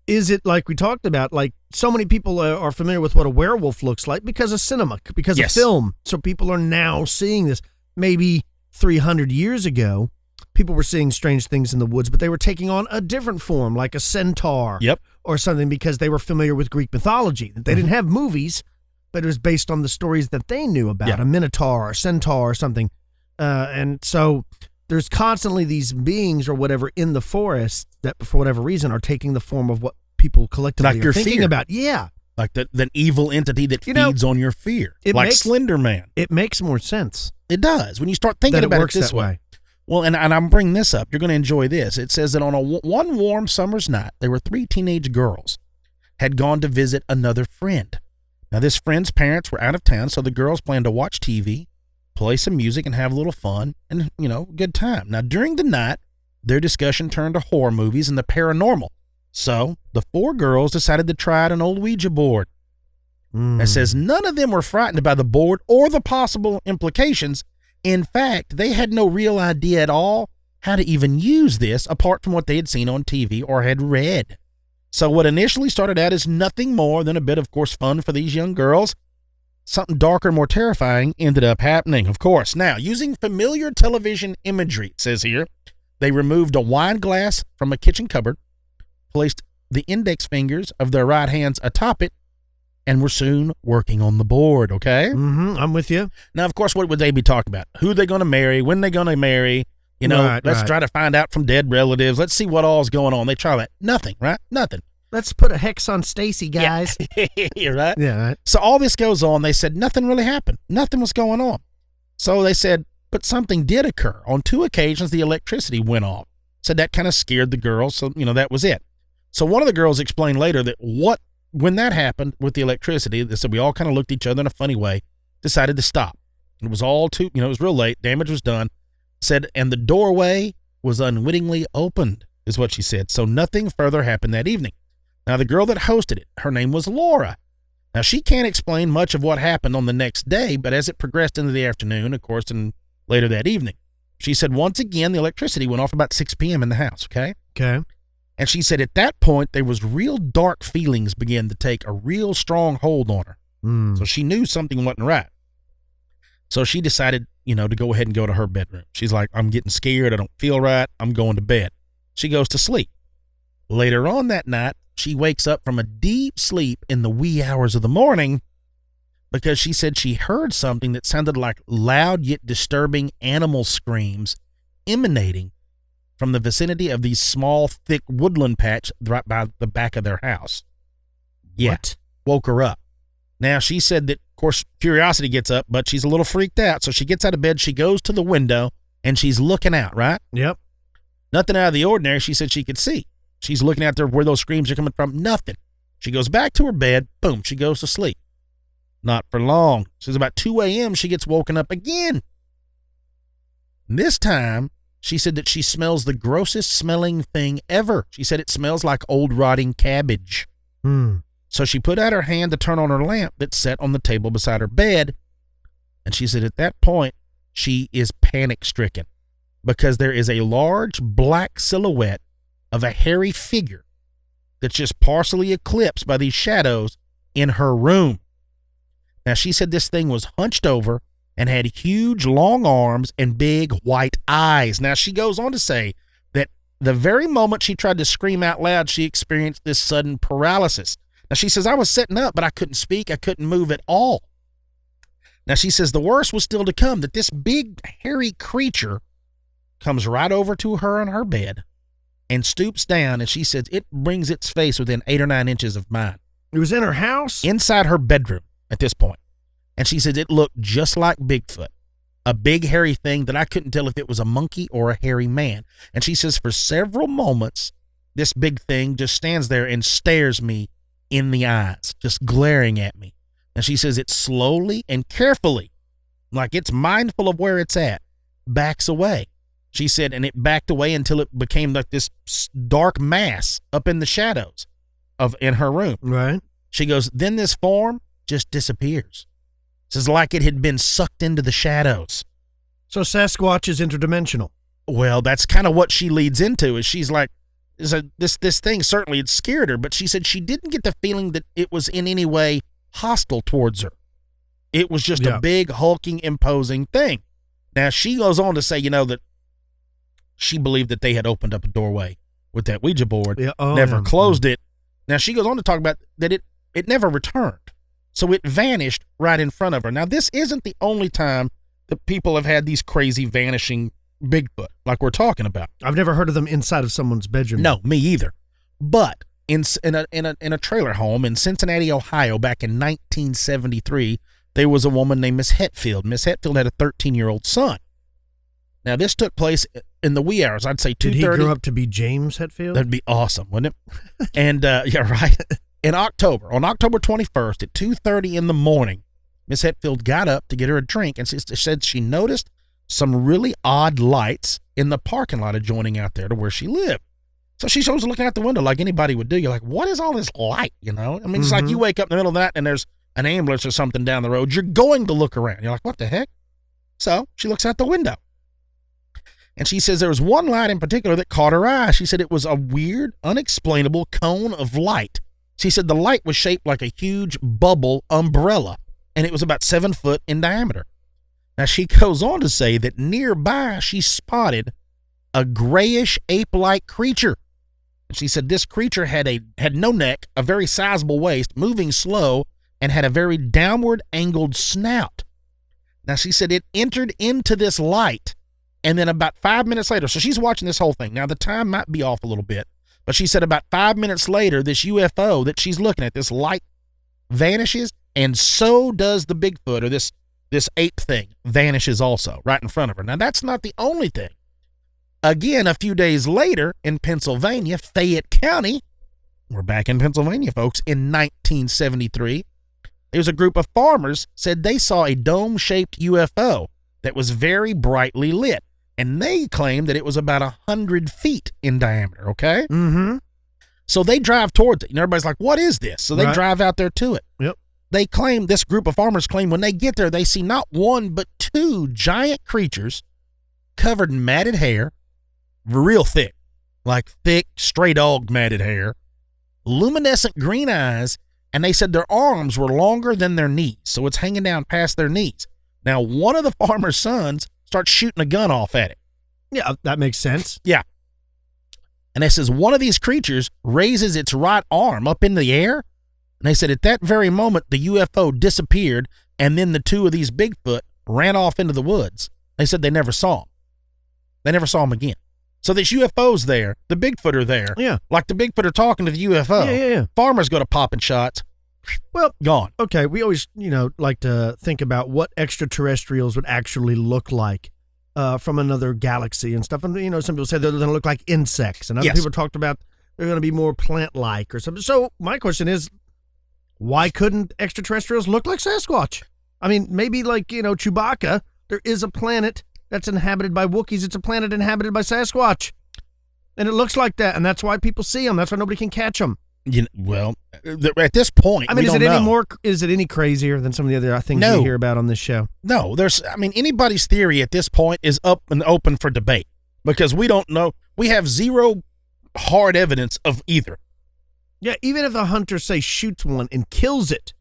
is it like we talked about, like so many people are familiar with what a werewolf looks like because of cinema, because of film. So people are now seeing this. Maybe 300 years ago, people were seeing strange things in the woods, but they were taking on a different form, like a centaur or something, because they were familiar with Greek mythology. They didn't have movies, but it was based on the stories that they knew about, a minotaur or centaur or something. And so there's constantly these beings or whatever in the forest that, for whatever reason, are taking the form of what people collectively like are thinking fear. about. Yeah. Like that evil entity that feeds on your fear. Like Slender Man. It makes more sense. It does when you start thinking about it this way. Well, and I'm bringing this up. You're going to enjoy this. It says that on one warm summer's night, there were 3 teenage girls had gone to visit another friend. Now, this friend's parents were out of town, so the girls planned to watch TV, play some music, and have a little fun and, good time. Now, during the night, their discussion turned to horror movies and the paranormal. So the 4 girls decided to try out an old Ouija board. It says none of them were frightened by the board or the possible implications. In fact, they had no real idea at all how to even use this apart from what they had seen on TV or had read. So what initially started out as nothing more than a bit of course, fun for these young girls, something darker and more terrifying ended up happening, of course. Now, using familiar television imagery, it says here, they removed a wine glass from a kitchen cupboard, placed the index fingers of their right hands atop it, and were soon working on the board, okay? I'm with you. Now, of course, what would they be talking about? Who they going to marry? When they going to marry? Let's try to find out from dead relatives. Let's see what all's going on. They try that. Nothing, right? Nothing. Let's put a hex on Stacy, guys. Yeah. Right? Yeah, right. So all this goes on. They said nothing really happened. Nothing was going on. So they said, but something did occur. On 2 occasions, the electricity went off. So that kind of scared the girls. So, that was it. So one of the girls explained later that when that happened with the electricity, they said we all kind of looked at each other in a funny way, decided to stop. It was all too, it was real late. Damage was done. Said, and the doorway was unwittingly opened, is what she said. So nothing further happened that evening. Now, the girl that hosted it, her name was Laura. Now, she can't explain much of what happened on the next day, but as it progressed into the afternoon, of course, and later that evening, she said once again the electricity went off about 6 p.m. in the house, okay? Okay. And she said at that point, there was real dark feelings began to take a real strong hold on her. So she knew something wasn't right. So she decided, to go ahead and go to her bedroom. She's like, I'm getting scared. I don't feel right. I'm going to bed. She goes to sleep. Later on that night, she wakes up from a deep sleep in the wee hours of the morning because she said she heard something that sounded like loud yet disturbing animal screams emanating from the vicinity of these small, thick woodland patch right by the back of their house. Yeah, What? woke her up. Now, she said that, of course, curiosity gets up, but she's a little freaked out. So she gets out of bed, she goes to the window, and she's looking out, right? Yep. Nothing out of the ordinary, she said she could see. She's looking out there where those screams are coming from. Nothing. She goes back to her bed. Boom, she goes to sleep. Not for long. She says about 2 a.m., she gets woken up again. And this time, she said that she smells the grossest smelling thing ever. She said it smells like old rotting cabbage. So she put out her hand to turn on her lamp that sat on the table beside her bed. And she said at that point, she is panic-stricken because there is a large black silhouette of a hairy figure that's just partially eclipsed by these shadows in her room. Now, she said this thing was hunched over and had huge long arms and big white eyes. Now, she goes on to say that the very moment she tried to scream out loud, she experienced this sudden paralysis. Now, she says, I was sitting up, but I couldn't speak. I couldn't move at all. Now, she says the worst was still to come, that this big, hairy creature comes right over to her in her bed and stoops down, and she says it brings its face within 8 or 9 inches of mine. It was in her house? Inside her bedroom at this point. And she said it looked just like Bigfoot, a big, hairy thing that I couldn't tell if it was a monkey or a hairy man. And she says for several moments, this big thing just stands there and stares me in the eyes, just glaring at me. And she says it slowly and carefully, like it's mindful of where it's at, backs away. She said, and it backed away until it became like this dark mass up in the shadows in her room. Right. She goes, then this form just disappears. It's like it had been sucked into the shadows. So Sasquatch is interdimensional. Well, that's kind of what she leads into, is she's like, this thing certainly had scared her, but she said she didn't get the feeling that it was in any way hostile towards her. It was just a big, hulking, imposing thing. Now, she goes on to say, that she believed that they had opened up a doorway with that Ouija board, never closed it. Now, she goes on to talk about that it never returned. So it vanished right in front of her. Now, this isn't the only time that people have had these crazy vanishing Bigfoot like we're talking about. I've never heard of them inside of someone's bedroom. No, me either. But in a trailer home in Cincinnati, Ohio, back in 1973, there was a woman named Miss Hetfield. Miss Hetfield had a 13-year-old son. Now, this took place in the wee hours. I'd say 2:30. Did he grow up to be James Hetfield? That'd be awesome, wouldn't it? And, yeah, right. On October 21st at 2:30 in the morning, Miss Hetfield got up to get her a drink, and she said she noticed some really odd lights in the parking lot adjoining out there to where she lived. So she was looking out the window like anybody would do. You're like, what is all this light, I mean, it's like you wake up in the middle of the night and there's an ambulance or something down the road. You're going to look around. You're like, what the heck? So she looks out the window. And she says there was one light in particular that caught her eye. She said it was a weird, unexplainable cone of light. She said the light was shaped like a huge bubble umbrella, and it was about 7 foot in diameter. Now, she goes on to say that nearby she spotted a grayish ape-like creature. And she said this creature had no neck, a very sizable waist, moving slow, and had a very downward angled snout. Now, she said it entered into this light, and then about 5 minutes later, so she's watching this whole thing. Now, the time might be off a little bit, but she said about 5 minutes later, this UFO that she's looking at, this light vanishes, and so does the Bigfoot, or this ape thing vanishes also right in front of her. Now, that's not the only thing. Again, a few days later in Pennsylvania, Fayette County, we're back in Pennsylvania, folks, in 1973, there was a group of farmers said they saw a dome-shaped UFO that was very brightly lit. and they claim that it was about 100 feet in diameter, okay? Mm-hmm. So they drive towards it, and everybody's like, what is this? So they Right. drive out there to it. Yep. They claim, this group of farmers claim, when they get there, they see not one, but two giant creatures covered in matted hair, real thick, like thick, stray dog matted hair, luminescent green eyes, and they said their arms were longer than their knees, so it's hanging down past their knees. Now, one of the farmer's sons starts shooting a gun off at it. Yeah, that makes sense. Yeah. And it says one of these creatures raises its right arm up in the air, and they said at that very moment, the UFO disappeared, and then the two of these Bigfoot ran off into the woods. They said they never saw him. They never saw him again. So this UFO's there. The Bigfoot are there. Yeah. Like the Bigfoot are talking to the UFO. Yeah. Farmers go to popping shots. Well, Gone. okay, we always, like to think about what extraterrestrials would actually look like from another galaxy and stuff. And, some people say they're going to look like insects, and other Yes. people talked about they're going to be more plant-like or something. So my question is, why couldn't extraterrestrials look like Sasquatch? I mean, maybe like, Chewbacca, there is a planet that's inhabited by Wookiees. It's a planet inhabited by Sasquatch. And it looks like that, and that's why people see them. That's why nobody can catch them. At this point, I mean, we don't know. Is it any crazier than some of the other things No. we hear about on this show? No, anybody's theory at this point is up and open for debate because we don't know. We have zero hard evidence of either. Yeah, even if a hunter, say, shoots one and kills it,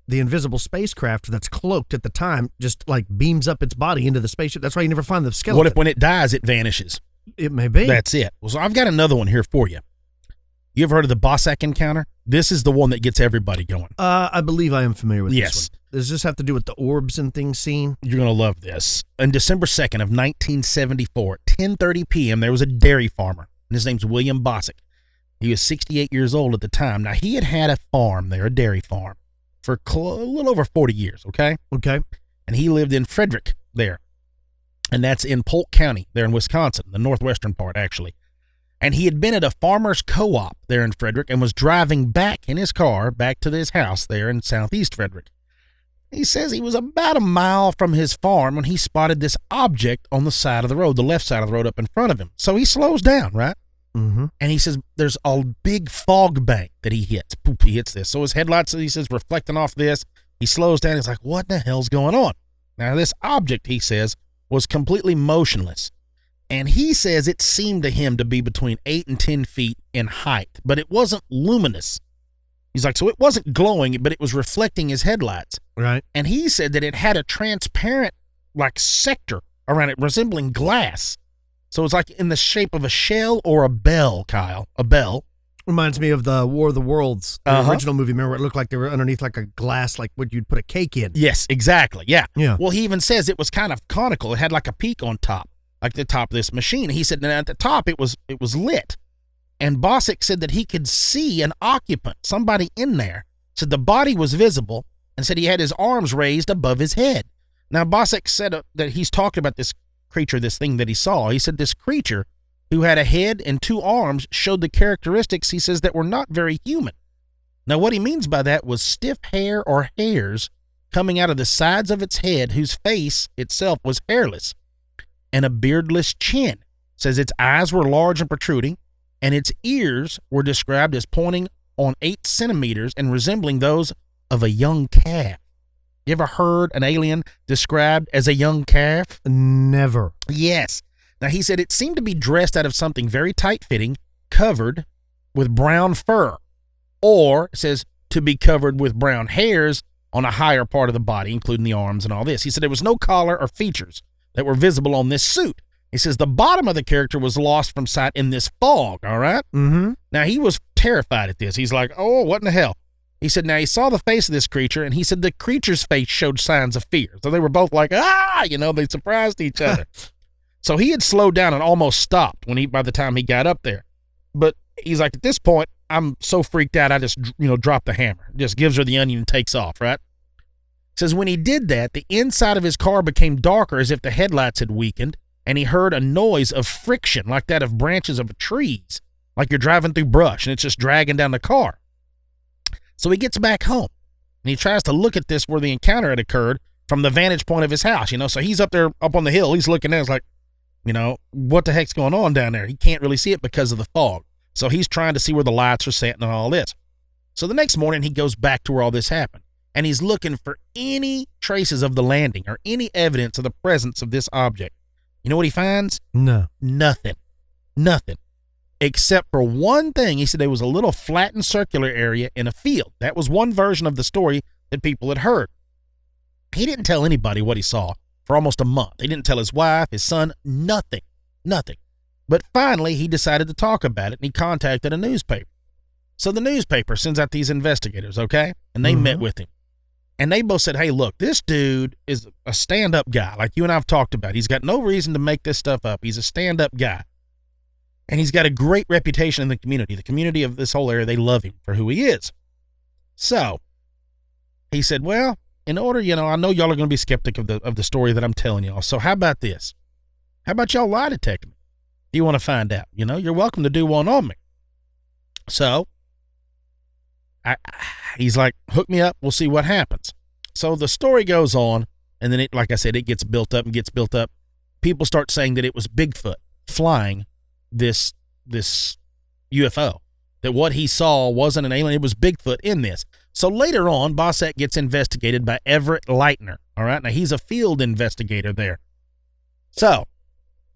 the invisible spacecraft that's cloaked at the time just like beams up its body into the spaceship. That's why you never find the skeleton. What if when it dies, it vanishes? It may be. That's it. Well, so I've got another one here for you. You ever heard of the Bossack encounter? This is the one that gets everybody going. I believe I am familiar with Yes. this one. Does this have to do with the orbs and things seen? You're going to love this. On December 2nd of 1974, at 10:30 p.m., there was a dairy farmer, and his name's William Bossack. He was 68 years old at the time. Now, he had a farm there, a dairy farm, for a little over 40 years, okay? Okay. And he lived in Frederick there. And that's in Polk County there in Wisconsin, the northwestern part, actually. And he had been at a farmer's co-op there in Frederick and was driving back in his car back to his house there in southeast Frederick. He says he was about a mile from his farm when he spotted this object on the side of the road, the left side of the road up in front of him. So he slows down, right? Mm-hmm. And he says there's a big fog bank that he hits. Poop, he hits this. So his headlights, he says, reflecting off this. He slows down. He's like, what the hell's going on? Now, this object, he says, was completely motionless. And he says it seemed to him to be between 8 and 10 feet in height, but it wasn't luminous. He's like, so it wasn't glowing, but it was reflecting his headlights. Right. And he said that it had a transparent, like, sector around it, resembling glass. So it's like in the shape of a shell or a bell, Kyle. A bell. Reminds me of the War of the Worlds, the Uh-huh. original movie. Remember, it looked like they were underneath like a glass, like what you'd put a cake in. Yes, exactly. Yeah. Yeah. Well, he even says it was kind of conical. It had like a peak on top, like the top of this machine. He said that at the top it was lit. And Bossack said that he could see an occupant, somebody in there. Said the body was visible and said he had his arms raised above his head. Now, Bossack said that he's talking about this creature, this thing that he saw. He said this creature who had a head and 2 arms showed the characteristics, he says, that were not very human. Now, what he means by that was stiff hair or hairs coming out of the sides of its head, whose face itself was hairless, and a beardless chin. Says its eyes were large and protruding, and its ears were described as pointing on 8 centimeters and resembling those of a young calf. You ever heard an alien described as a young calf? Never. Yes. Now, he said it seemed to be dressed out of something very tight-fitting, covered with brown fur, or, it says, to be covered with brown hairs on a higher part of the body, including the arms and all this. He said there was no collar or features that were visible on this suit. He says the bottom of the character was lost from sight in this fog, all right? Mm-hmm. Now, he was terrified at this. He's like, oh, what in the hell? He said, now, he saw the face of this creature, and he said the creature's face showed signs of fear. So they were both like, they surprised each other. So he had slowed down and almost stopped by the time he got up there. But he's like, at this point, I'm so freaked out, I just, drop the hammer. Just gives her the onion and takes off, right? Says when he did that, the inside of his car became darker as if the headlights had weakened, and he heard a noise of friction like that of branches of trees, like you're driving through brush, and it's just dragging down the car. So he gets back home, and he tries to look at this where the encounter had occurred from the vantage point of his house, So he's up there, up on the hill, he's looking down, he's like, what the heck's going on down there? He can't really see it because of the fog. So he's trying to see where the lights are set and all this. So the next morning, he goes back to where all this happened, and he's looking for any traces of the landing or any evidence of the presence of this object. You know what he finds? No. Nothing. Except for one thing. He said there was a little flattened circular area in a field. That was one version of the story that people had heard. He didn't tell anybody what he saw for almost a month. He didn't tell his wife, his son, nothing. But finally, he decided to talk about it, and he contacted a newspaper. So the newspaper sends out these investigators, okay? And they met with him. And they both said, hey, look, this dude is a stand-up guy, like you and I have talked about. He's got no reason to make this stuff up. He's a stand-up guy. And he's got a great reputation in the community. The community of this whole area, they love him for who he is. So he said, well, in order, I know y'all are going to be skeptic of the story that I'm telling y'all. So how about this? How about y'all lie detect me? Do you want to find out? You're welcome to do one on me. So he's like, hook me up. We'll see what happens. So the story goes on, and then like I said, it gets built up. People start saying that it was Bigfoot flying this UFO, that what he saw wasn't an alien. It was Bigfoot in this. So later on, Bossack gets investigated by Everett Leitner. All right. Now he's a field investigator there. So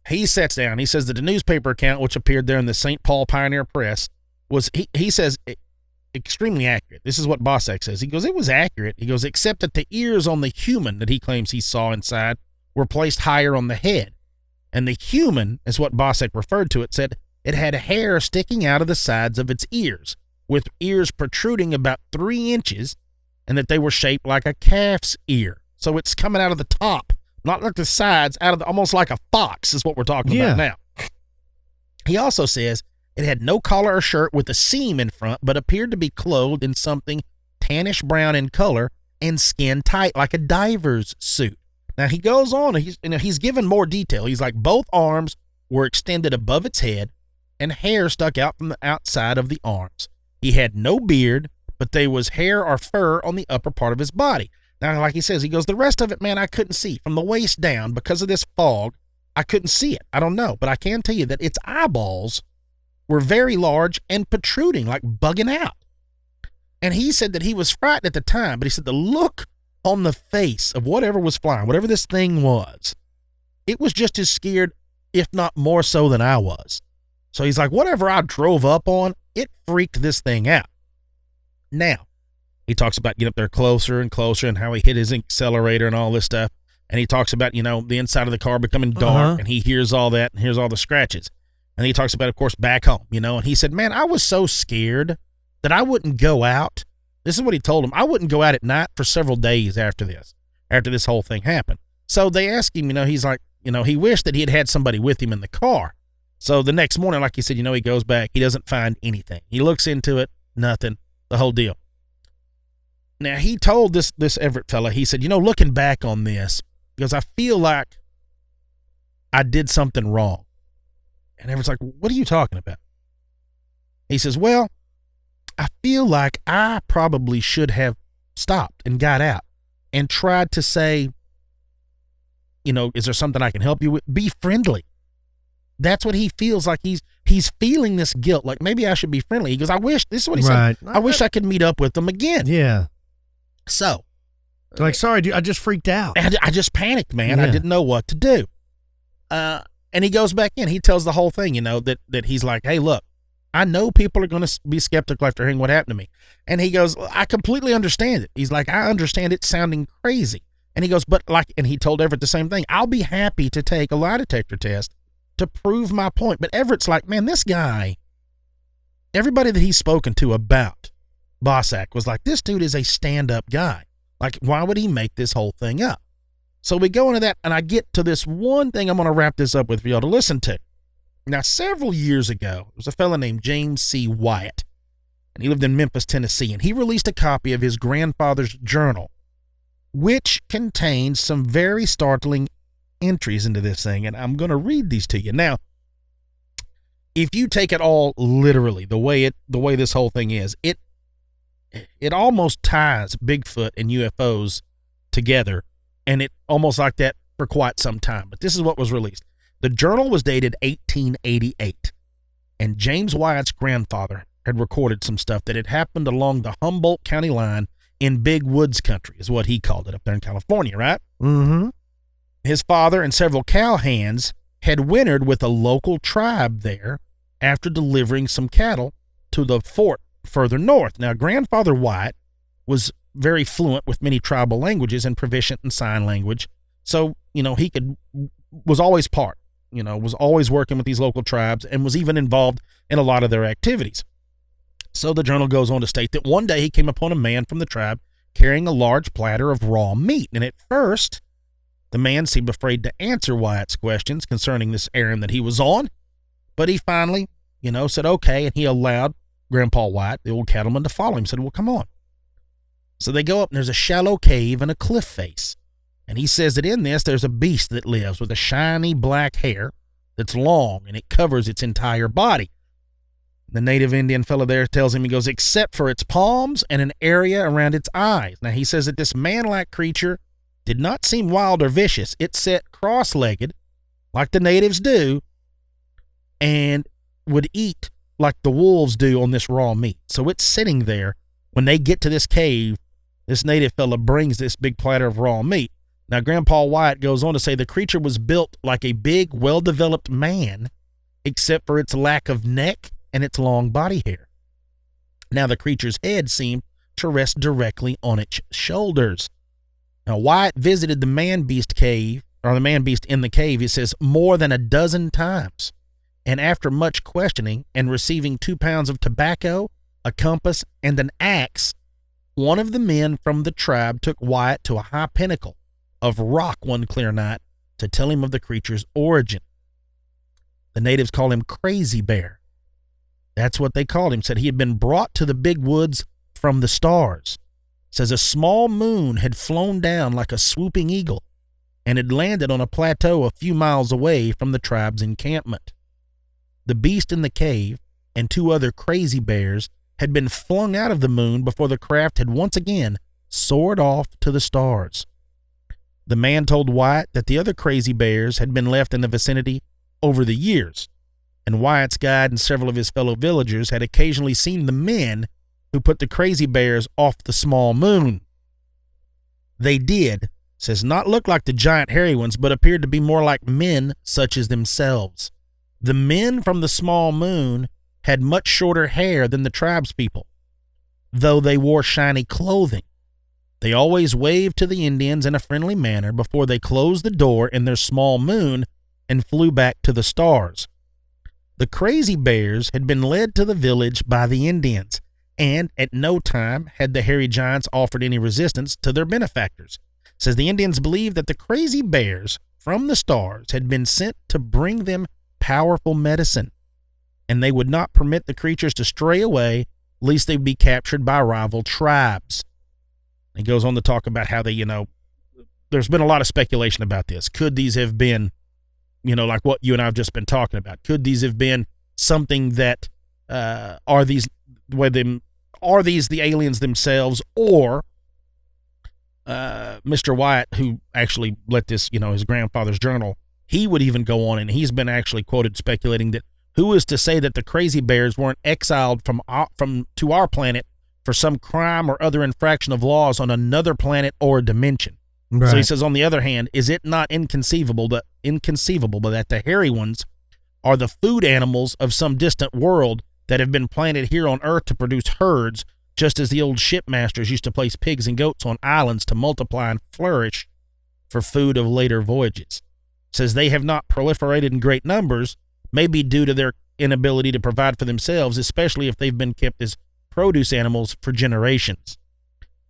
he sits down. He says that the newspaper account, which appeared there in the St. Paul Pioneer Press, was, he says, extremely accurate. This is what Bossack says. He goes, it was accurate. He goes, except that the ears on the human that he claims he saw inside were placed higher on the head. And the human, is what Bossack referred to it, said it had hair sticking out of the sides of its ears, with ears protruding about 3 inches, and that they were shaped like a calf's ear. So it's coming out of the top, not like the sides, out of almost like a fox is what we're talking about now. He also says it had no collar or shirt with a seam in front, but appeared to be clothed in something tannish brown in color and skin tight like a diver's suit. Now he goes on, he's given more detail. He's like, both arms were extended above its head and hair stuck out from the outside of the arms. He had no beard, but there was hair or fur on the upper part of his body. Now, like he says, he goes, the rest of it, man, I couldn't see. From the waist down, because of this fog, I couldn't see it. I don't know, but I can tell you that its eyeballs were very large and protruding, like bugging out. And he said that he was frightened at the time, but he said the look on the face of whatever was flying, whatever this thing was, it was just as scared, if not more so than I was. So he's like, whatever I drove up on, it freaked this thing out. Now, he talks about getting up there closer and closer and how he hit his accelerator and all this stuff. And he talks about, the inside of the car becoming dark, and he hears all that and hears all the scratches. And he talks about, of course, back home, and he said, man, I was so scared that I wouldn't go out. This is what he told him. I wouldn't go out at night for several days after this whole thing happened. So they asked him, he's like, he wished that he had somebody with him in the car. So the next morning, like he said, he goes back. He doesn't find anything. He looks into it, nothing, the whole deal. Now, he told this Everett fella, he said, looking back on this, because I feel like I did something wrong. And Everett's like, what are you talking about? He says, well, I feel like I probably should have stopped and got out and tried to say, is there something I can help you with? Be friendly. That's what he feels like. He's feeling this guilt. Like, maybe I should be friendly. He goes, this is what he said. I wish I could meet up with them again. Yeah. So. Like, sorry, dude, I just freaked out. I just panicked, man. Yeah. I didn't know what to do. And he goes back in. He tells the whole thing, that he's like, hey, look, I know people are going to be skeptical after hearing what happened to me. And he goes, I completely understand it. He's like, I understand it sounding crazy. And he goes, and he told Everett the same thing. I'll be happy to take a lie detector test to prove my point. But Everett's like, man, this guy, everybody that he's spoken to about Bossack was like, this dude is a stand-up guy. Like, why would he make this whole thing up? So we go into that, and I get to this one thing I'm going to wrap this up with for y'all to listen to. Now, several years ago, there was a fella named James C. Wyatt, and he lived in Memphis, Tennessee, and he released a copy of his grandfather's journal, which contains some very startling entries into this thing, and I'm going to read these to you. Now, if you take it all literally, the way this whole thing is, it almost ties Bigfoot and UFOs together, and it almost like that for quite some time. But this is what was released. The journal was dated 1888, and James Wyatt's grandfather had recorded some stuff that had happened along the Humboldt County line in Big Woods country, is what he called it up there in California, right? Mm-hmm. His father and several cowhands had wintered with a local tribe there after delivering some cattle to the fort further north. Now, Grandfather Wyatt was very fluent with many tribal languages and proficient in sign language. So, was always was always working with these local tribes and was even involved in a lot of their activities. So the journal goes on to state that one day he came upon a man from the tribe carrying a large platter of raw meat. And at first, the man seemed afraid to answer Wyatt's questions concerning this errand that he was on. But he finally, said okay, and he allowed Grandpa Wyatt, the old cattleman, to follow him. Said, well, come on. So they go up, and there's a shallow cave and a cliff face. And he says that in this, there's a beast that lives with a shiny black hair that's long, and it covers its entire body. The native Indian fellow there tells him, he goes, except for its palms and an area around its eyes. Now, he says that this man-like creature did not seem wild or vicious. It sat cross-legged, like the natives do, and would eat like the wolves do on this raw meat. So it's sitting there. When they get to this cave, this native fella brings this big platter of raw meat. Now, Grandpa Wyatt goes on to say the creature was built like a big, well-developed man, except for its lack of neck and its long body hair. Now, the creature's head seemed to rest directly on its shoulders. Now, Wyatt visited the man-beast cave, or the man-beast in the cave, he says, more than a dozen times. And after much questioning and receiving 2 pounds of tobacco, a compass, and an axe, one of the men from the tribe took Wyatt to a high pinnacle of rock one clear night to tell him of the creature's origin. The natives call him Crazy Bear. That's what they called him. Said he had been brought to the Big Woods from the stars. Says a small moon had flown down like a swooping eagle and had landed on a plateau a few miles away from the tribe's encampment. The beast in the cave and 2 other crazy bears had been flung out of the moon before the craft had once again soared off to the stars. The man told Wyatt that the other crazy bears had been left in the vicinity over the years, and Wyatt's guide and several of his fellow villagers had occasionally seen the men who put the crazy bears off the small moon. They did, says, not look like the giant hairy ones, but appeared to be more like men such as themselves. The men from the small moon had much shorter hair than the tribespeople, though they wore shiny clothing. They always waved to the Indians in a friendly manner before they closed the door in their small moon and flew back to the stars. The crazy bears had been led to the village by the Indians, and at no time had the hairy giants offered any resistance to their benefactors. Says the Indians believed that the crazy bears from the stars had been sent to bring them powerful medicine, and they would not permit the creatures to stray away, lest they would be captured by rival tribes. He goes on to talk about how they, there's been a lot of speculation about this. Could these have been, like what you and I have just been talking about? Could these have been something that are these the aliens themselves, or Mr. Wyatt, who actually let this, his grandfather's journal, he would even go on, and he's been actually quoted speculating that who is to say that the crazy bears weren't exiled to our planet for some crime or other infraction of laws on another planet or dimension. Right. So he says, on the other hand, is it not inconceivable that the hairy ones are the food animals of some distant world that have been planted here on Earth to produce herds, just as the old shipmasters used to place pigs and goats on islands to multiply and flourish for food of later voyages? Says they have not proliferated in great numbers, maybe due to their inability to provide for themselves, especially if they've been kept as produce animals for generations.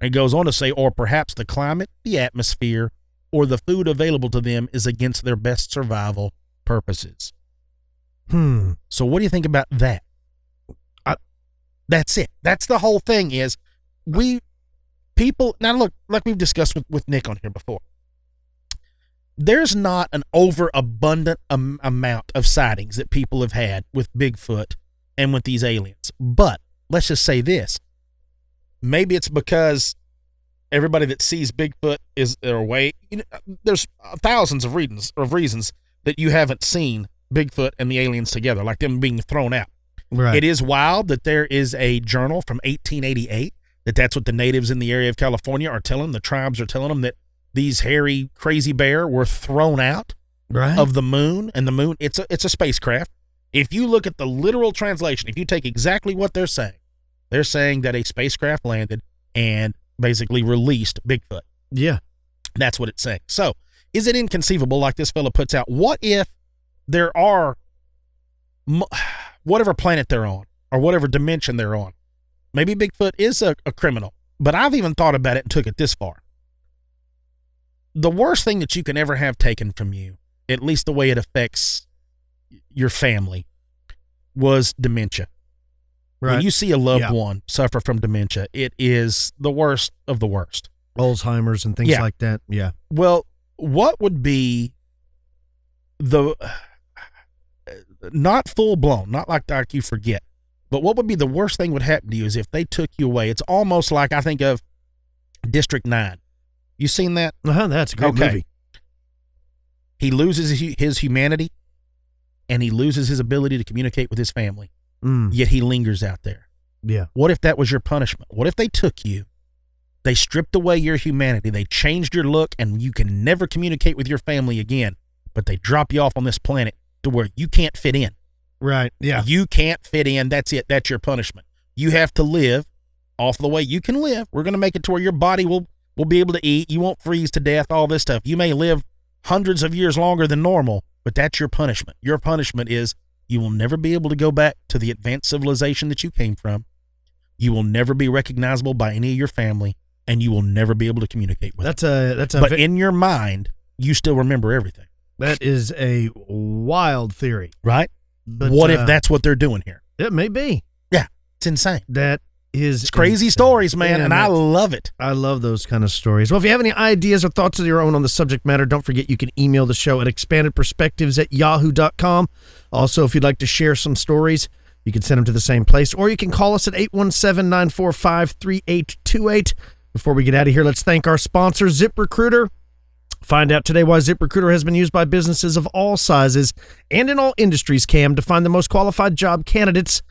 And he goes on to say, or perhaps the climate, the atmosphere, or the food available to them is against their best survival purposes. So what do you think about that? That's it. That's the whole thing is now look, like we've discussed with Nick on here before, there's not an overabundant amount of sightings that people have had with Bigfoot and with these aliens. But let's just say this. Maybe it's because everybody that sees Bigfoot is their way. There's thousands of reasons. that you haven't seen Bigfoot and the aliens together, like them being thrown out. Right. It is wild that there is a journal from 1888 that's what the natives in the area of California are telling them. The tribes are telling them that these hairy, crazy bear were thrown out of the moon, and the moon, it's a spacecraft. If you look at the literal translation, if you take exactly what they're saying that a spacecraft landed and basically released Bigfoot. Yeah. That's what it's saying. So, is it inconceivable, like this fella puts out, what if there are, whatever planet they're on, or whatever dimension they're on, maybe Bigfoot is a criminal, but I've even thought about it and took it this far. The worst thing that you can ever have taken from you, at least the way it affects your family, was dementia. Right. When you see a loved one suffer from dementia, it is the worst of the worst. Alzheimer's and things like that. Yeah. Well, what would be the, not full blown, not like you forget, but what would be the worst thing would happen to you is if they took you away. It's almost like I think of District 9. You seen that? That's a great movie. He loses his humanity, and he loses his ability to communicate with his family. Yet he lingers out there. Yeah. What if that was your punishment? What if they took you, they stripped away your humanity, they changed your look, and you can never communicate with your family again, but they drop you off on this planet to where you can't fit in. Right. Yeah. You can't fit in. That's it. That's your punishment. You have to live off the way you can live. We're going to make it to where your body will be able to eat. You won't freeze to death, all this stuff. You may live hundreds of years longer than normal, but that's your punishment. Your punishment is you will never be able to go back to the advanced civilization that you came from. You will never be recognizable by any of your family, and you will never be able to communicate with them. But in your mind, you still remember everything. That is a wild theory. Right? But what if that's what they're doing here? It may be. Yeah. It's insane. It's crazy stories, man, and I love it. I love those kind of stories. Well, if you have any ideas or thoughts of your own on the subject matter, don't forget you can email the show at expandedperspectives@yahoo.com. Also, if you'd like to share some stories, you can send them to the same place, or you can call us at 817-945-3828. Before we get out of here, let's thank our sponsor, ZipRecruiter. Find out today why ZipRecruiter has been used by businesses of all sizes and in all industries, Cam, to find the most qualified job candidates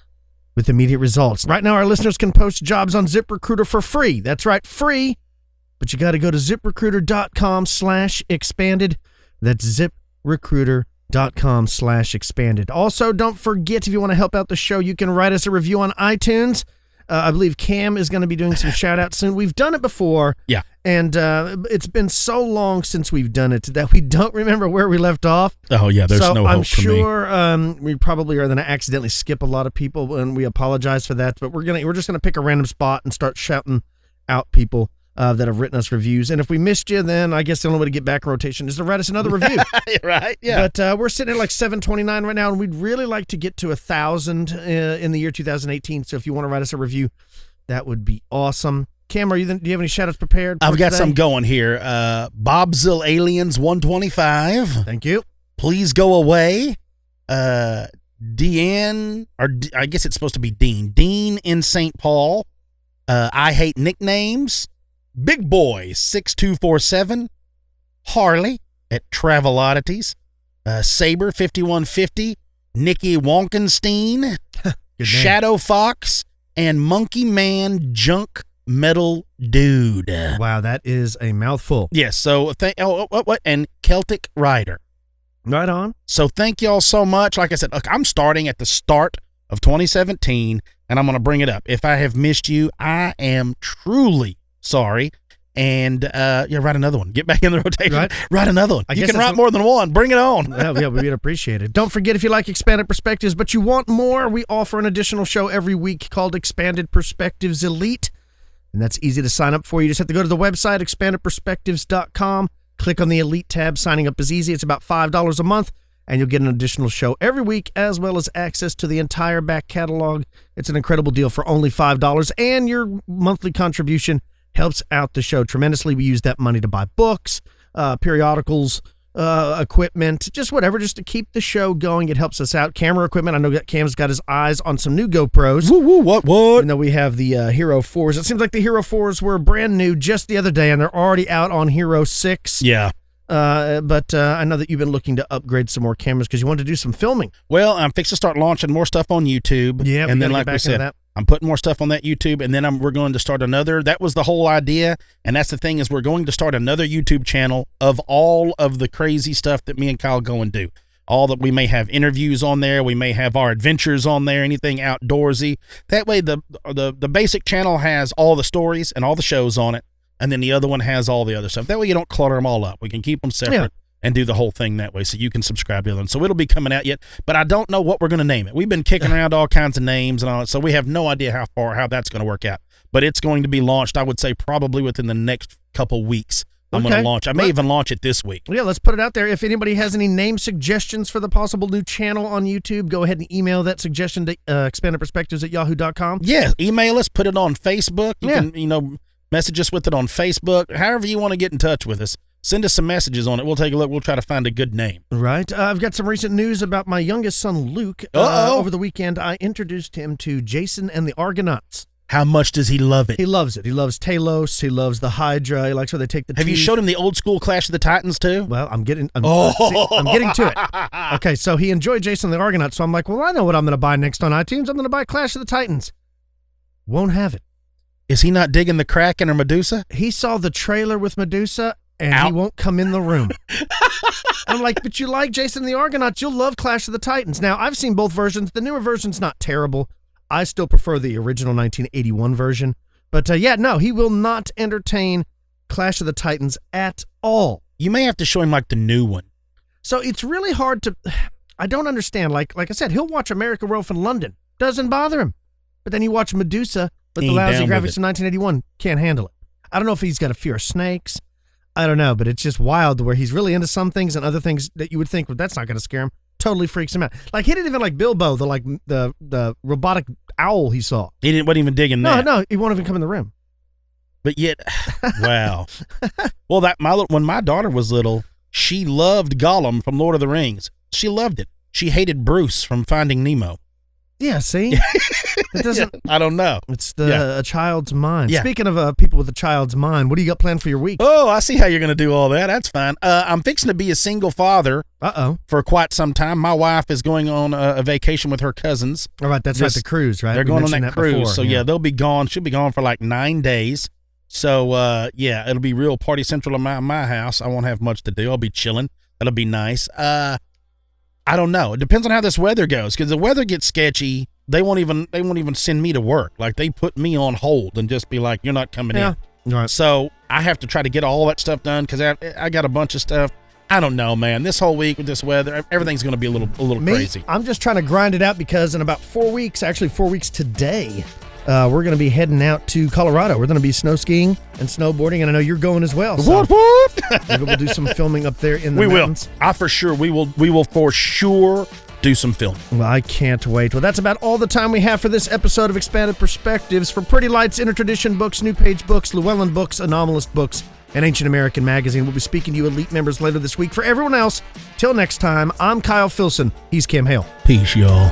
with immediate results. Right now, our listeners can post jobs on ZipRecruiter for free. That's right, free. But you got to go to ZipRecruiter.com/expanded. That's ZipRecruiter.com/expanded. Also, don't forget, if you want to help out the show, you can write us a review on iTunes. I believe Cam is going to be doing some shout-outs soon. We've done it before. Yeah. And it's been so long since we've done it that we don't remember where we left off. Oh, yeah, there's no hope for me. So I'm sure we probably are going to accidentally skip a lot of people, and we apologize for that. But we're just going to pick a random spot and start shouting out people that have written us reviews. And if we missed you, then I guess the only way to get back in rotation is to write us another review. Right, yeah. But we're sitting at like 729 right now, and we'd really like to get to 1,000 in the year 2018. So if you want to write us a review, that would be awesome. Cam, do you have any shout-outs prepared? I've got some going here. Bobzilla Aliens 125. Thank you. Please go away. Deanne, or I guess it's supposed to be Dean. Dean in St. Paul. I hate nicknames. Big Boy 6247. Harley at Travel Oddities. Saber 5150. Nikki Wonkenstein. Shadow Fox. And Monkey Man Junk Metal Dude. Wow, that is a mouthful. Yes, so and Celtic Rider. Right on. So thank y'all so much. Like I said, look, I'm starting at the start of 2017, and I'm going to bring it up. If I have missed you, I am truly sorry. And write another one. Get back in the rotation. Right. Write another one. You can write more than one. Bring it on. Yeah, we'd appreciate it. Don't forget, if you like Expanded Perspectives, but you want more, we offer an additional show every week called Expanded Perspectives Elite. And that's easy to sign up for. You just have to go to the website, expandedperspectives.com. Click on the Elite tab. Signing up is easy. It's about $5 a month, and you'll get an additional show every week, as well as access to the entire back catalog. It's an incredible deal for only $5, and your monthly contribution helps out the show tremendously. We use that money to buy books, periodicals, equipment, just whatever, just to keep the show going. It helps us out. Camera equipment. I know that Cam's got his eyes on some new GoPros. Woo, what? Even though we have the Hero 4s. It seems like the Hero 4s were brand new just the other day, and they're already out on Hero 6. Yeah. But I know that you've been looking to upgrade some more cameras because you want to do some filming. Well, I'm fixing to start launching more stuff on YouTube. Yeah, and then like we said, I'm putting more stuff on that YouTube, and then we're going to start another. That was the whole idea, and that's the thing is we're going to start another YouTube channel of all of the crazy stuff that me and Kyle go and do. All that we may have interviews on there, we may have our adventures on there, anything outdoorsy. That way, the basic channel has all the stories and all the shows on it, and then the other one has all the other stuff. That way, you don't clutter them all up. We can keep them separate. And do the whole thing that way so you can subscribe to the other one. So it'll be coming out yet, but I don't know what we're going to name it. We've been kicking around all kinds of names and all that, so we have no idea how that's going to work out. But it's going to be launched, I would say, probably within the next couple weeks. I'm going to launch. I may even launch it this week. Yeah, let's put it out there. If anybody has any name suggestions for the possible new channel on YouTube, go ahead and email that suggestion to expandedperspectives@yahoo.com. Yeah, email us, put it on Facebook. You can, message us with it on Facebook. However you want to get in touch with us. Send us some messages on it. We'll take a look. We'll try to find a good name. Right. I've got some recent news about my youngest son, Luke. Over the weekend, I introduced him to Jason and the Argonauts. How much does he love it? He loves it. He loves Talos. He loves the Hydra. He likes where they take the Have you showed him the old school Clash of the Titans, too? Well, I'm getting to it. Okay, so he enjoyed Jason and the Argonauts, so I'm like, well, I know what I'm going to buy next on iTunes. I'm going to buy Clash of the Titans. Won't have it. Is he not digging the Kraken or Medusa? He saw the trailer with Medusa, and he won't come in the room. I'm like, but you like Jason and the Argonauts. You'll love Clash of the Titans. Now, I've seen both versions. The newer version's not terrible. I still prefer the original 1981 version. But, he will not entertain Clash of the Titans at all. You may have to show him, like, the new one. So it's really hard to... I don't understand. Like I said, he'll watch America Rolf in London. Doesn't bother him. But then you watch Medusa with the lousy graphics in 1981. Can't handle it. I don't know if he's got a fear of snakes. I don't know, but it's just wild where he's really into some things and other things that you would think, well, that's not going to scare him. Totally freaks him out. Like, he didn't even like Bilbo, the robotic owl he saw. He wasn't even digging that. No, he won't even come in the room. But yet, wow. Well, when my daughter was little, she loved Gollum from Lord of the Rings. She loved it. She hated Bruce from Finding Nemo. Yeah, see? It doesn't. I don't know. It's a child's mind. Yeah. Speaking of people with a child's mind, what do you got planned for your week? Oh, I see how you're going to do all that. That's fine. I'm fixing to be a single father for quite some time. My wife is going on a vacation with her cousins. All right, that's right, the cruise, right? They're going on that cruise. Before. So, they'll be gone. She'll be gone for like 9 days. So, it'll be real party central in my house. I won't have much to do. I'll be chilling. That'll be nice. I don't know. It depends on how this weather goes, because the weather gets sketchy. They won't even send me to work. Like, they put me on hold and just be like, you're not coming in. Right. So I have to try to get all that stuff done because I got a bunch of stuff. I don't know, man. This whole week with this weather, everything's going to be a little crazy. I'm just trying to grind it out because in about 4 weeks, actually 4 weeks today, we're going to be heading out to Colorado. We're going to be snow skiing and snowboarding, and I know you're going as well. So maybe we'll do some filming up there in the mountains. We will for sure do some filming. Well, I can't wait. Well, that's about all the time we have for this episode of Expanded Perspectives. For Pretty Lights, Intertradition Books, New Page Books, Llewellyn Books, Anomalist Books, and Ancient American Magazine. We'll be speaking to you elite members later this week. For everyone else, till next time, I'm Kyle Filson. He's Kim Hale. Peace, y'all.